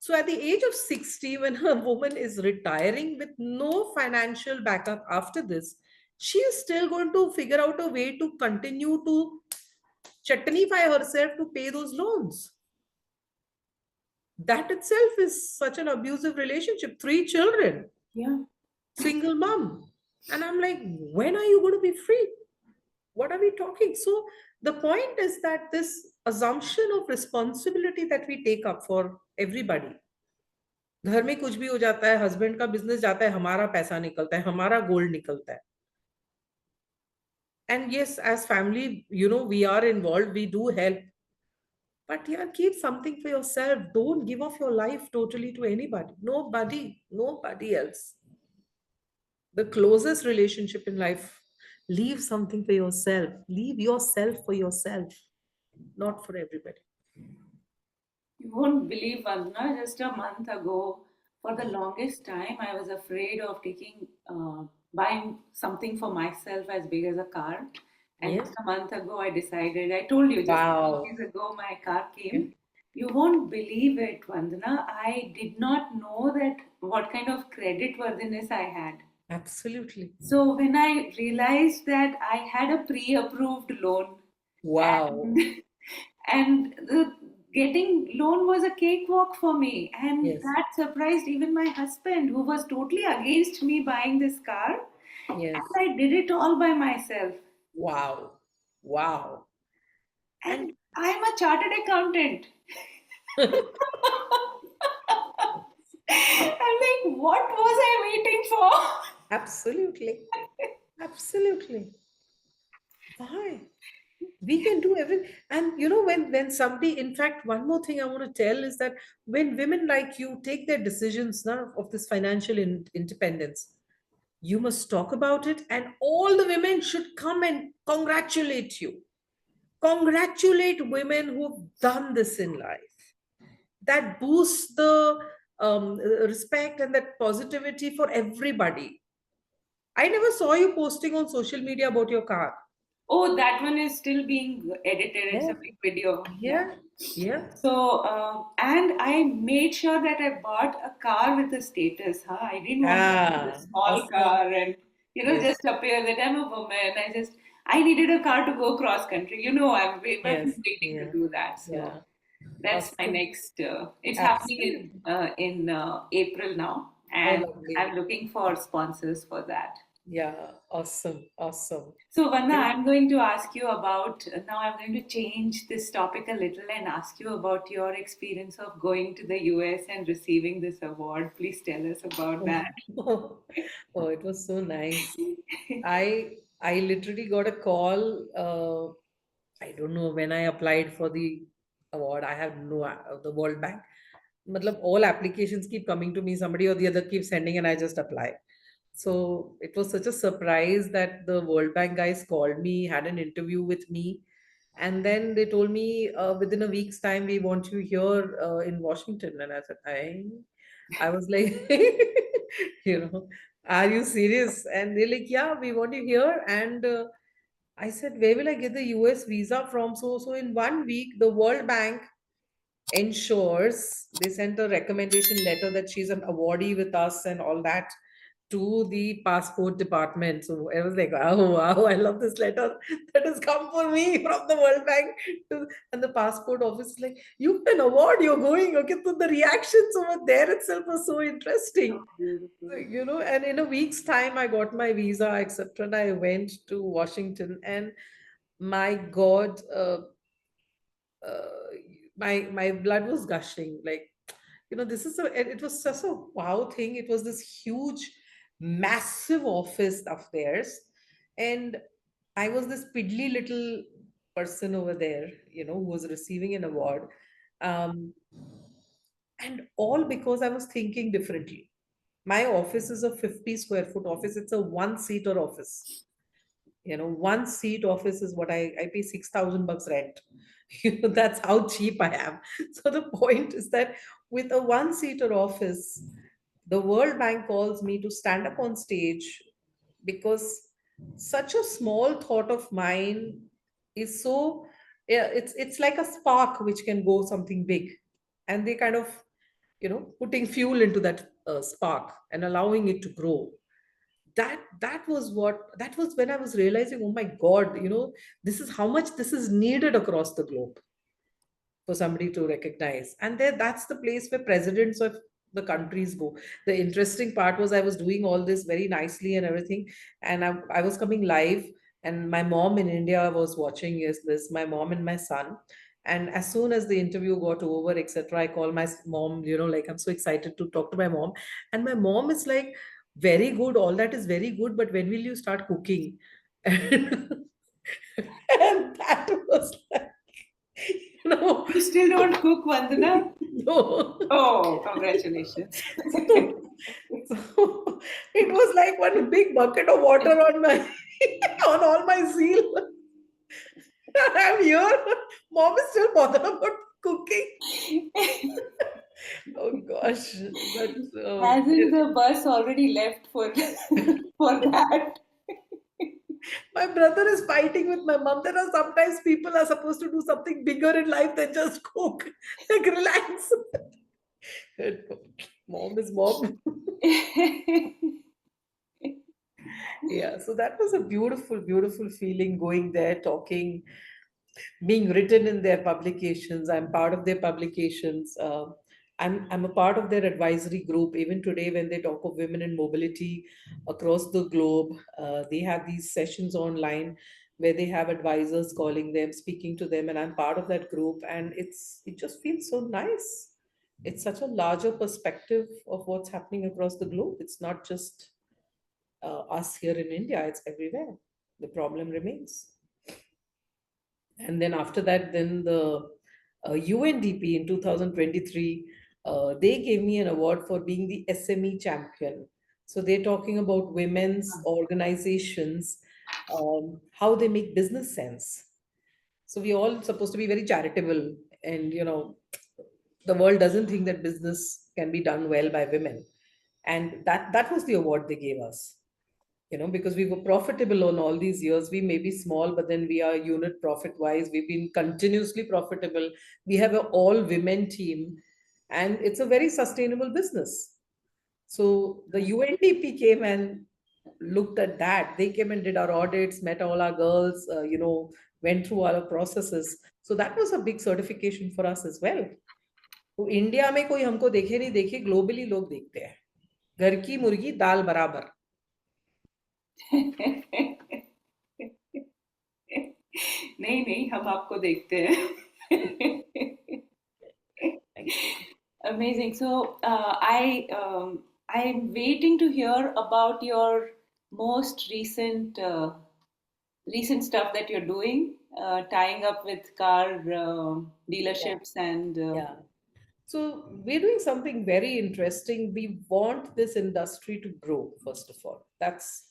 So at the age of 60, when a woman is retiring with no financial backup after this, she is still going to figure out a way to continue to chutneyfy herself to pay those loans. That itself is such an abusive relationship. 3 children, yeah. single mom. And I'm like, when are you going to be free? What are we talking? So the point is that this assumption of responsibility that we take up for everybody, घर में कुछ भी हो जाता है, husband का business जाता है, हमारा पैसा निकलता है, हमारा गोल्ड निकलता है. And yes, as family, we are involved, we do help. But yeah, keep something for yourself. Don't give off your life totally to anybody. Nobody else. The closest relationship in life, leave something for yourself. Leave yourself for yourself, not for everybody. You won't believe, Vandana, just a month ago, for the longest time, I was afraid of buying something for myself as big as a car. And Yeah. just a month ago, I decided, I told you, just 2 days Wow. ago, my car Yeah. came. You won't believe it, Vandana. I did not know that what kind of credit worthiness I had. Absolutely. So when I realized that I had a pre-approved loan, Wow. and and the getting loan was a cakewalk for me, and Yes. that surprised even my husband, who was totally against me buying this car, Yes. and I did it all by myself. Wow. Wow. And And I'm a chartered accountant. I'm like, what was I waiting for? absolutely. Absolutely. Why? We can do everything. And when somebody, in fact, one more thing I want to tell is that when women like you take their decisions now of this financial independence, you must talk about it, and all the women should come and congratulate you. Congratulate women who've done this in life. That boosts the respect and that positivity for everybody. I never saw you posting on social media about your car. Oh, that one is still being edited. It's Yeah, a big video. Yeah. yeah, yeah. So, and I made sure that I bought a car with a status. Huh? I didn't want to have a Ah, small awesome. car and Yes, just appear that I'm a woman. I needed a car to go cross country. I've yes, been waiting to yeah, do that. So yeah. that's my Awesome. next. It's happening Absolutely. in April now, Oh, and lovely. I'm looking for sponsors for that. Yeah, awesome, awesome. So, Vanna, You know, I'm going to ask you about now. I'm going to change this topic a little and ask you about your experience of going to the US and receiving this award. Please tell us about that. oh, oh, it was so nice. I literally got a call. I don't know when I applied for the award. I have no the World Bank. matlab, all applications keep coming to me, somebody or the other keeps sending, and I just apply. So it was such a surprise that the World Bank guys called me, had an interview with me, and then they told me within a week's time we want you here in Washington. And I said, I was like, are you serious? And they're like, yeah, we want you here. And I said, where will I get the US visa from? So in 1 week, the World Bank ensures they sent a recommendation letter that she's an awardee with us and all that to the passport department. So I was like, oh wow, I love this letter that has come for me from the World Bank. And the passport office is like, you have an award, you're going. Okay, so the reactions over there itself was so interesting. So, Beautiful. and in a week's time, I got my visa, accepted. I went to Washington, and my God, uh, my blood was gushing. Like, this is and it was such a wow thing. It was this huge, massive office of theirs, and I was this piddly little person over there, who was receiving an award, um, and all because I was thinking differently. My office is a 50 square foot office. It's a one seater office. One seat office is what I pay 6,000 bucks rent. That's how cheap I am. So the point is that with a one seater office, the World Bank calls me to stand up on stage because such a small thought of mine is so, yeah, it's like a spark which can go something big. And they kind of, putting fuel into that spark and allowing it to grow. That was when I was realizing, oh my God, this is how much this is needed across the globe for somebody to recognize. And there, that's the place where presidents of the countries go. The interesting part was I was doing all this very nicely and everything, and I was coming live, and my mom in India was watching this, my mom and my son. And as soon as the interview got over, etc., I call my mom, like I'm so excited to talk to my mom. And my mom is like, very good, all that is very good, but when will you start cooking? And that was like, you know, You still don't cook, Vandana? no. Oh, congratulations. So, so it was like one big bucket of water on my on all my zeal. I'm here. Mom is still bothered about cooking. Oh gosh, but Hasn't the bus already left for for that? my brother is fighting with my mom. There are sometimes people are supposed to do something bigger in life than just cook. Like relax. Mom is mom. Yeah, so that was a beautiful, beautiful feeling going there, talking, being written in their publications. I'm part of their publications. I'm a part of their advisory group. Even today, when they talk of women in mobility across the globe, they have these sessions online where they have advisors calling them, speaking to them, and I'm part of that group. And it just feels so nice. It's such a larger perspective of what's happening across the globe. It's not just us here in India; it's everywhere. The problem remains. And then after that, then the UNDP in 2023, they gave me an award for being the SME champion. So they're talking about women's organizations, how they make business sense. So we all supposed to be very charitable, and the world doesn't think that business can be done well by women, and that was the award they gave us, because we were profitable on all these years. We may be small, but then we are unit profit wise. We've been continuously profitable. We have an all women team, and it's a very sustainable business. So the UNDP came and looked at that. They came and did our audits, met all our girls, went through our processes. So that was a big certification for us as well. तो India में कोई हमको देखे नहीं देखे, globally लोग देखते हैं, घर की मुर्गी दाल बराबर. नहीं नहीं, हम आपको देखते हैं. Thank you. Amazing. So I'm waiting to hear about your most recent stuff that you're doing, tying up with car Yeah, dealerships and yeah. So we're doing something very interesting. We want this industry to grow, first of all. That's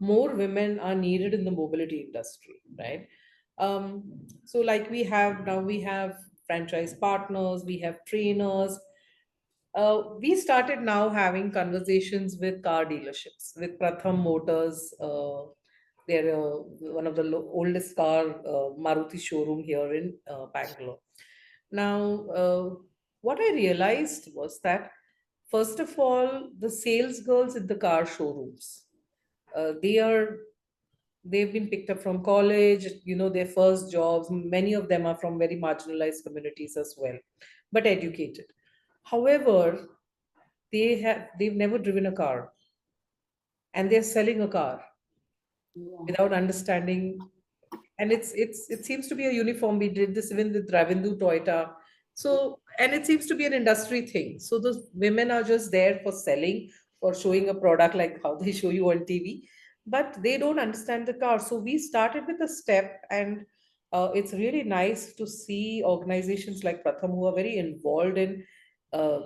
more women are needed in the mobility industry, right? So like we have franchise partners, we have trainers. We started now having conversations with car dealerships, with Pratham Motors. They're one of the oldest car Maruti showroom here in Bangalore. Now, what I realized was that, first of all, the sales girls in the car showrooms, they are they've been picked up from college, their first jobs. Many of them are from very marginalized communities as well, but educated. However, they've never driven a car, and they're selling a car Wow. without understanding. And it seems to be a uniform. We did this even with Ravindu Toyota. So, and it seems to be an industry thing. So those women are just there for selling, for showing a product like how they show you on TV, but they don't understand the car. So we started with a step, and it's really nice to see organizations like Pratham who are very involved in uh,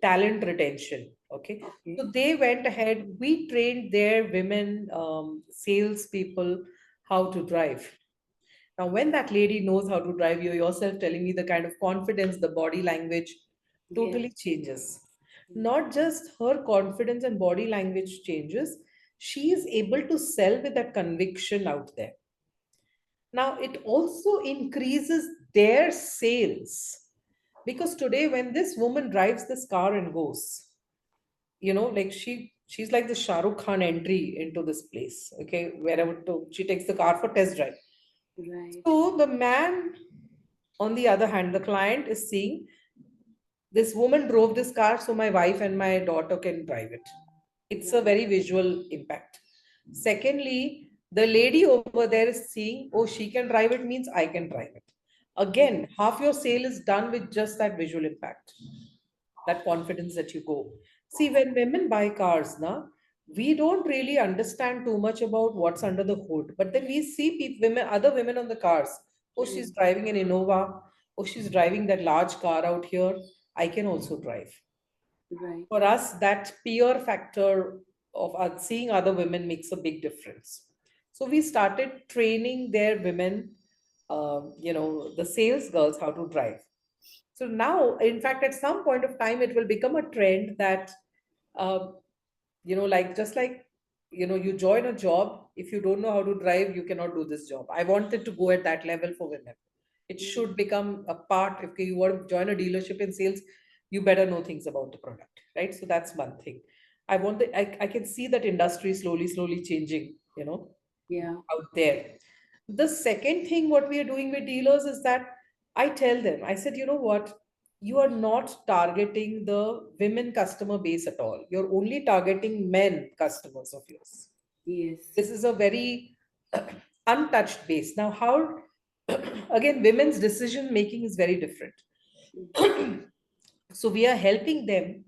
talent retention. Okay, Okay. so they went ahead. We trained their women salespeople how to drive. Now, when that lady knows how to drive, you yourself telling me the kind of confidence, the body language Yes. totally changes. Not just her confidence and body language changes, she is able to sell with that conviction out there. Now, it also increases their sales, because today, when this woman drives this car and goes, like she's like the Shah Rukh Khan entry into this place. Okay, wherever she takes the car for test drive. Right. So the man, on the other hand, the client is seeing this woman drove this car, so my wife and my daughter can drive it. It's a Right. very visual impact. Secondly, the lady over there is seeing, oh, she can drive it, means I can drive it. Again, half your sale is done with just that visual impact, that confidence that you go. See, when women buy cars, now we don't really understand too much about what's under the hood, but then we see women, other women on the cars. Oh, she's Mm. driving an Innova. Oh, she's driving that large car out here. I can also drive. Right. For us, that peer factor of us seeing other women makes a big difference. So we started training their women, the sales girls, how to drive. So now, in fact, at some point of time, it will become a trend that, uh, like just like, you join a job. If you don't know how to drive, you cannot do this job. I wanted to go at that level for women. It Mm. should become a part. If you want to join a dealership in sales, you better know things about the product, right? So that's one thing. I can see that industry slowly changing, Yeah. out there. The second thing, what we are doing with dealers is that I tell them, I said, you know what? You are not targeting the women customer base at all. You're only targeting men customers of yours. Yes. This is a very untouched base. Now, how, again, women's decision making is very different. So we are helping them.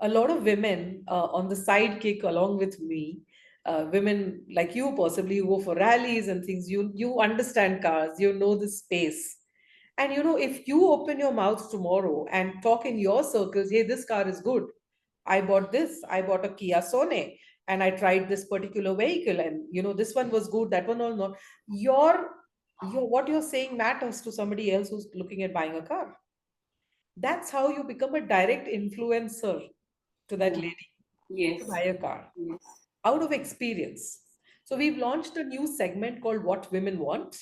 A lot of women on the sidekick along with me, women like you possibly who go for rallies and things. You understand cars, you know the space, and if you open your mouth tomorrow and talk in your circles, hey, this car is good. I bought this. I bought a Kia Sonet, and I tried this particular vehicle, and this one was good. That one or not. Your what you're saying matters to somebody else who's looking at buying a car. That's how you become a direct influencer to that Yeah. lady to Yes. buy a car Yes. out of experience. So we've launched a new segment called What Women Want,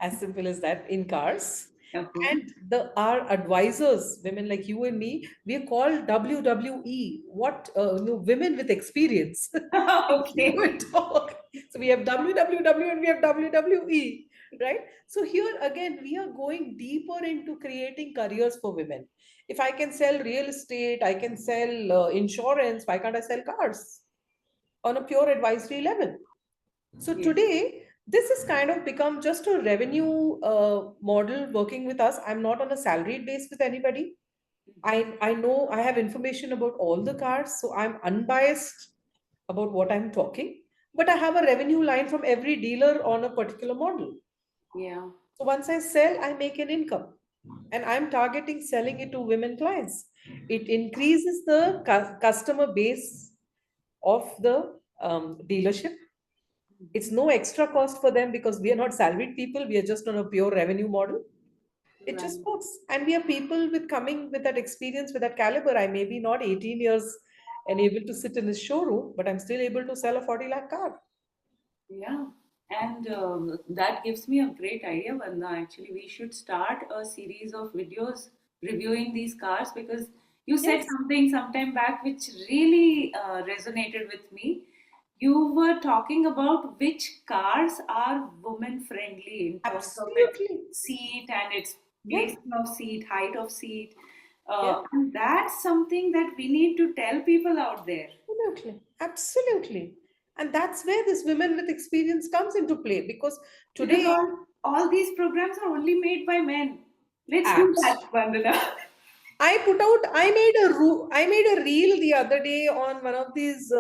as Mm. simple as that, in cars. Okay. And our advisors, women like you and me, we are called WWE, what women with experience. We go Okay. and talk. So we have WWW and we have WWE, right? So here again, we are going deeper into creating careers for women. If I can sell real estate, I can sell insurance. Why can't I sell cars on a pure advisory level? So Yes. today, this has kind of become just a revenue model working with us. I'm not on a salaried base with anybody. I know I have information about all the cars, so I'm unbiased about what I'm talking. But I have a revenue line from every dealer on a particular model. Yeah. So once I sell, I make an income. and I'm targeting selling it to women clients. It increases the customer base of the dealership. It's no extra cost for them because we are not salaried people. We are just on a pure revenue model. It just Right. works. And we are people with coming with that experience, with that caliber. I may be not 18 years and able to sit in a showroom, but I'm still able to sell a 40 lakh car. Yeah, and that gives me a great idea, Vandana. Actually, we should start a series of videos reviewing these cars because you said Yes, something sometime back which really resonated with me. You were talking about which cars are women friendly in terms of its absolutely. seat and its Yeah, placement of seat, height of seat. yeah. And that's something that we need to tell people out there. Absolutely, absolutely. And that's where this women with experience comes into play because Because today, all these programs are only made by men. Let's do apps. that, Vandana. I made a reel the other day on one of these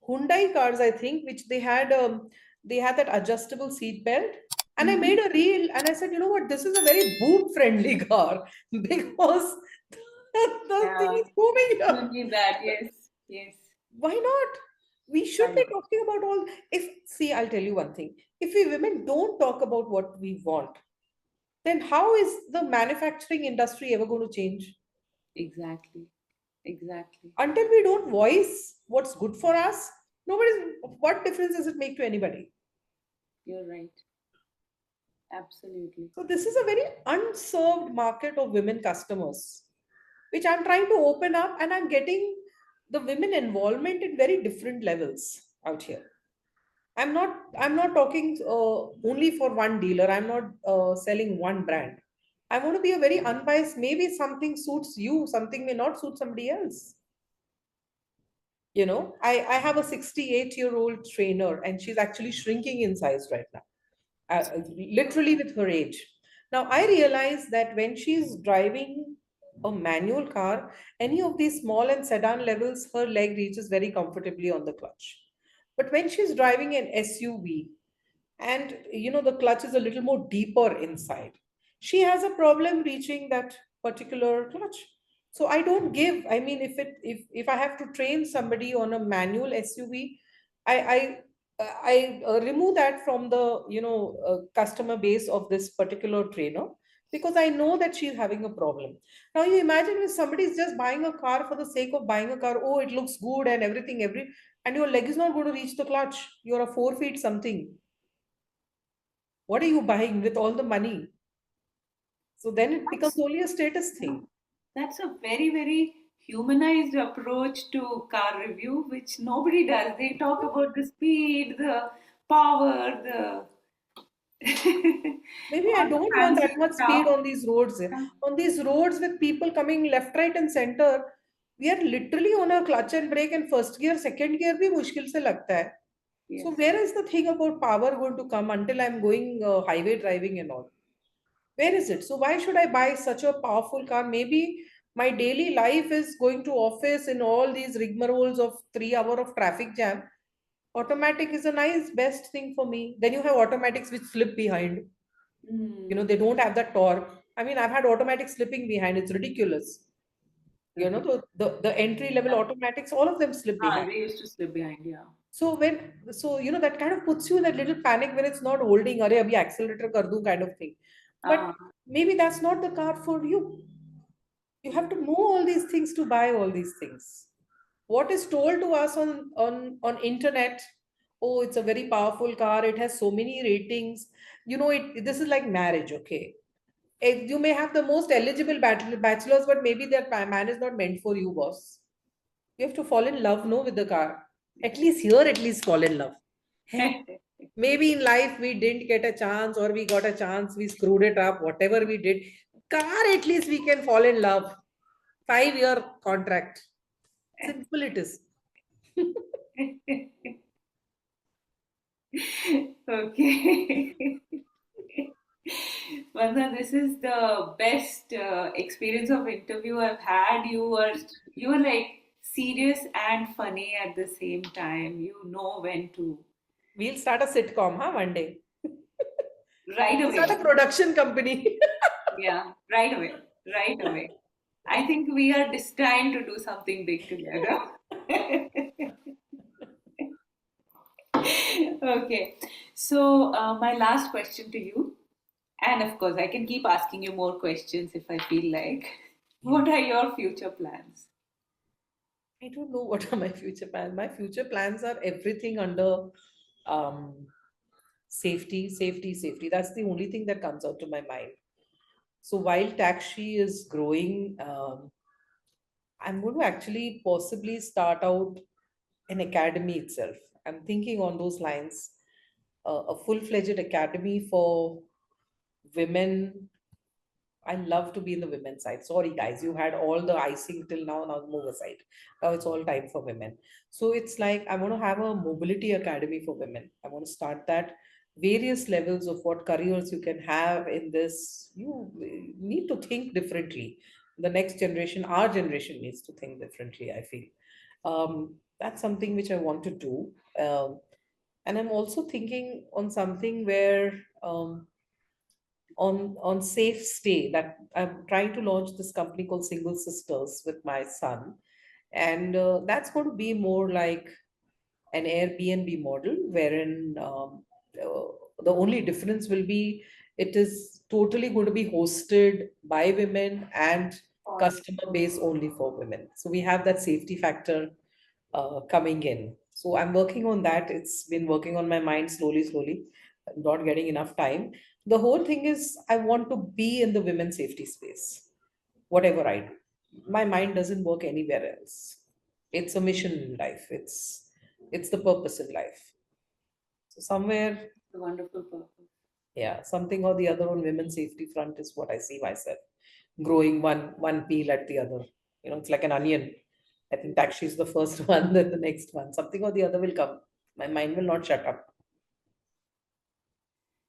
Hyundai cars, I think, which they had that adjustable seat belt. And I made Mhm. a reel and I said, you know what, this is a very boob friendly car because the thing Yeah, is moving you here. need that. Yes, yes. Why not? We should be Right. talking about all. If see, I'll tell you one thing. If we women don't talk about what we want, then how is the manufacturing industry ever going to change? Exactly. Exactly. Until we don't voice what's good for us, nobody's. What difference does it make to anybody? You're right. Absolutely. So this is a very unserved market of women customers, which I'm trying to open up, and I'm getting the women involvement in very different levels out here. I'm not talking only for one dealer. I'm not selling one brand. I want to be a very unbiased. Maybe something suits you, something may not suit somebody else. I have a 68-year-old trainer and she's actually shrinking in size right now, literally with her age. Now, I realize that when she's driving a manual car, any of these small and sedan levels, her leg reaches very comfortably on the clutch. But when she's driving an SUV, and the clutch is a little more deeper inside, she has a problem reaching that particular clutch. So I don't give, I mean, if I have to train somebody on a manual SUV, I remove that from the customer base of this particular trainer, because I know that she's having a problem. Now you imagine if somebody is just buying a car for the sake of buying a car. Oh, it looks good and everything, and your leg is not going to reach the clutch. You're a 4 feet something. What are you buying with all the money? So then it becomes That's only a status thing. that's a very, very humanized approach to car review, which nobody does. They talk about the speed, the power, the Maybe I all the don't want fancy that much speed stuff. on these roads. On these roads with people coming left, right, and center, we are literally on a clutch and brake, and first gear, second gear भी मुश्किल से लगता है. So Yes. where is the thing about power going to come until I'm going highway driving and all? Where is it? So why should I buy such a powerful car? Maybe my daily life is going to office in all these rigmaroles of 3 hour of traffic jam. Automatic is a nice best thing for me. Then you have automatics which slip behind. Mm. They don't have that torque. I mean, I've had automatic slipping behind. It's ridiculous. Okay. The entry level automatics, all of them slip Ah, behind. they used to slip behind, yeah. That kind of puts you in that little panic when it's not holding. Arey, abhi accelerator kar दूं kind of thing. But Ah, maybe that's not the car for you. You have to know all these things to buy all these things. What is told to us on internet? Oh, it's a very powerful car. It has so many ratings. This is like marriage, okay? You may have the most eligible bachelors, but maybe that man is not meant for you, boss. You have to fall in love, no, with the car. At least here, at least fall in love. Hey, maybe in life we didn't get a chance, or we got a chance, we screwed it up, whatever we did. Car, at least we can fall in love. 5 year contract. Simple it is. okay. Vanda, this is the best experience of interview I've had. You were like serious and funny at the same time. You know when to. We'll start a sitcom, huh, one day. Right Start away. a production company. Yeah, right away. Right away. I think we are destined to do something big together. Okay. So, my last question to you, and of course, I can keep asking you more questions if I feel like. Yeah. What are your future plans? I don't know what are my future plans. My future plans are everything under um, safety, safety, safety. That's the only thing that comes out to my mind. So while TaxShe is growing, I'm going to actually possibly start out an academy itself. I'm thinking on those lines, a full-fledged academy for women. I love to be in the women's side. Sorry, guys, you had all the icing till now. Now move aside. Now it's all time for women. So it's like I want to have a mobility academy for women. I want to start that various levels of what careers you can have in this. You need to think differently. The next generation, our generation, needs to think differently. I feel that's something which I want to do. And I'm also thinking on something where on safe stay, that I'm trying to launch this company called SingleSisterz with my son, and that's going to be more like an Airbnb model, wherein the only difference will be it is totally going to be hosted by women and customer base only for women. So we have that safety factor coming in. So I'm working on that. It's been working on my mind slowly, slowly. I'm not getting enough time. The whole thing is I want to be in the women's safety space, whatever I do. My mind doesn't work anywhere else. It's a mission in life. It's the purpose in life. So somewhere, A wonderful purpose. yeah, something or the other on women's safety front is what I see myself growing one peel at the other. It's like an onion. I think taxi is the first one, then the next one. Something or the other will come. My mind will not shut up.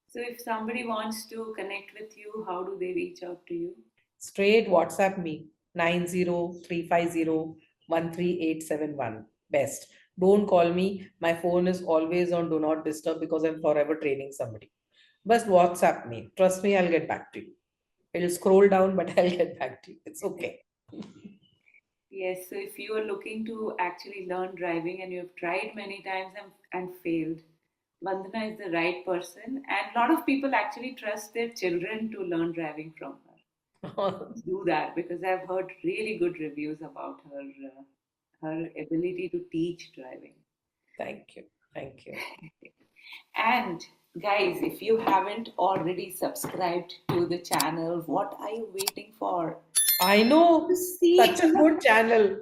So, if somebody wants to connect with you, how do they reach out to you? Straight WhatsApp me 9035013871. Best. Don't call me. My phone is always on do not disturb because I'm forever training somebody. Just WhatsApp me. Trust me, I'll get back to you. It'll scroll down, but I'll get back to you. It's okay. Yes, so if you are looking to actually learn driving and you have tried many times and failed, Vandana is the right person. And a lot of people actually trust their children to learn driving from her. Do that because I've heard really good reviews about her ability to teach driving. Thank you. Thank you. And guys, if you haven't already subscribed to the channel, what are you waiting for? I To know, see such a good channel.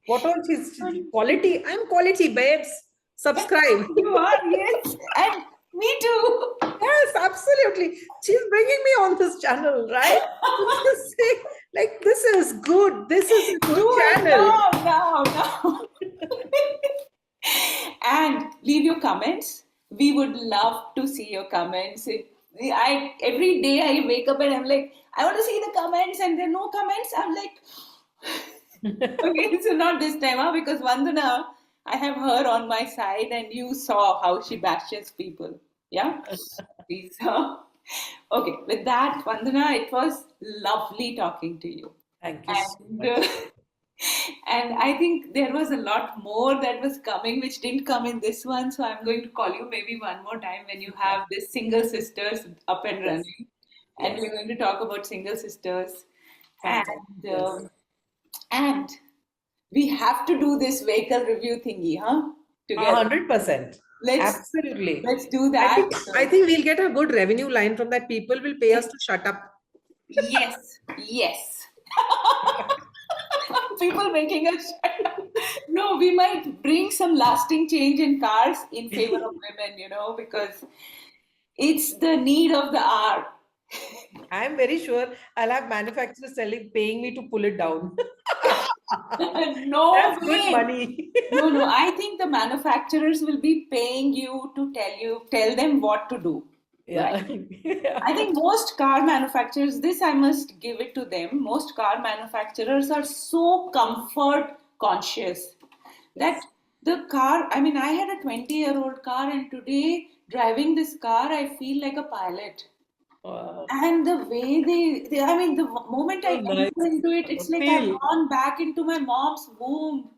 What all is quality? I'm quality, babes. Subscribe. you are, yes, and me too. Yes, absolutely. She's bringing me on this channel, right? Just say, like, this is good. This is a good Do it channel. now. And leave your comments. We would love to see your comments. I every day I wake up and I'm like, I want to see the comments, and there are no comments. I'm like, okay, so not this time, huh? Because Vandana, I have her on my side, and you saw how she bashes people. Yeah, we saw. Okay, with that, Vandana, it was lovely talking to you. Thank you so And much. and I think there was a lot more that was coming which didn't come in this one. So I'm going to call you maybe one more time when you Yeah. have this SingleSisterz up and Yes. running, and we're Yes. going to talk about SingleSisterz, Fantastic. and Yes. and we have to do this vehicle review thingy, huh? Together. 100%. Let's Absolutely. let's do I that. think I think we'll get a good revenue line from that. People will pay us to shut up. Yes, yes. People making us no, we might bring some lasting change in cars in favor of women, because it's the need of the hour. I'm very sure I'll have manufacturers selling, paying me to pull it down. No That's good way. money. No, I think the manufacturers will be paying you to tell them what to do, right? Yeah. I Yeah. think most car manufacturers, this I must give it to them, most car manufacturers are so comfort conscious that Yes. the car, I mean, I had a 20-year-old car, and today driving this car, I feel like a pilot. Wow. And the way I mean, the moment I So nice. enter into it, it's like I've Feel. gone back into my mom's womb.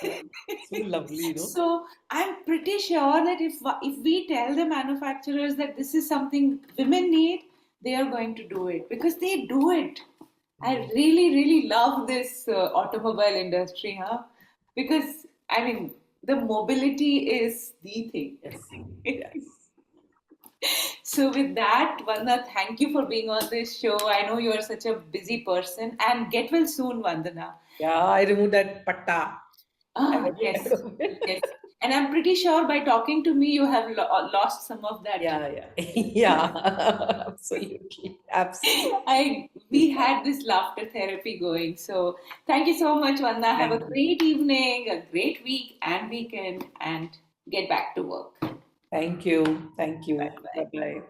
Yeah. So lovely, you know. So I'm pretty sure that if we tell the manufacturers that this is something women need, they are going to do it because they do it. I Mm. really love this automobile industry, huh? Because I mean, the mobility is the thing. Yes. Yes. So with that, Vandana, thank you for being on this show. I know you are such a busy person, and get well soon, Vandana. Yeah, I removed that patta. I Ah, got rid yes, of it. yes. And I'm pretty sure by talking to me, you have lost some of that. Yeah, yeah. Yeah. Absolutely. Absolutely. We had this laughter therapy going. So thank you so much, Vandana. Have a Thank you. great evening, a great week and weekend, and get back to work. Thank you. Thank Bye you. Bye bye. bye.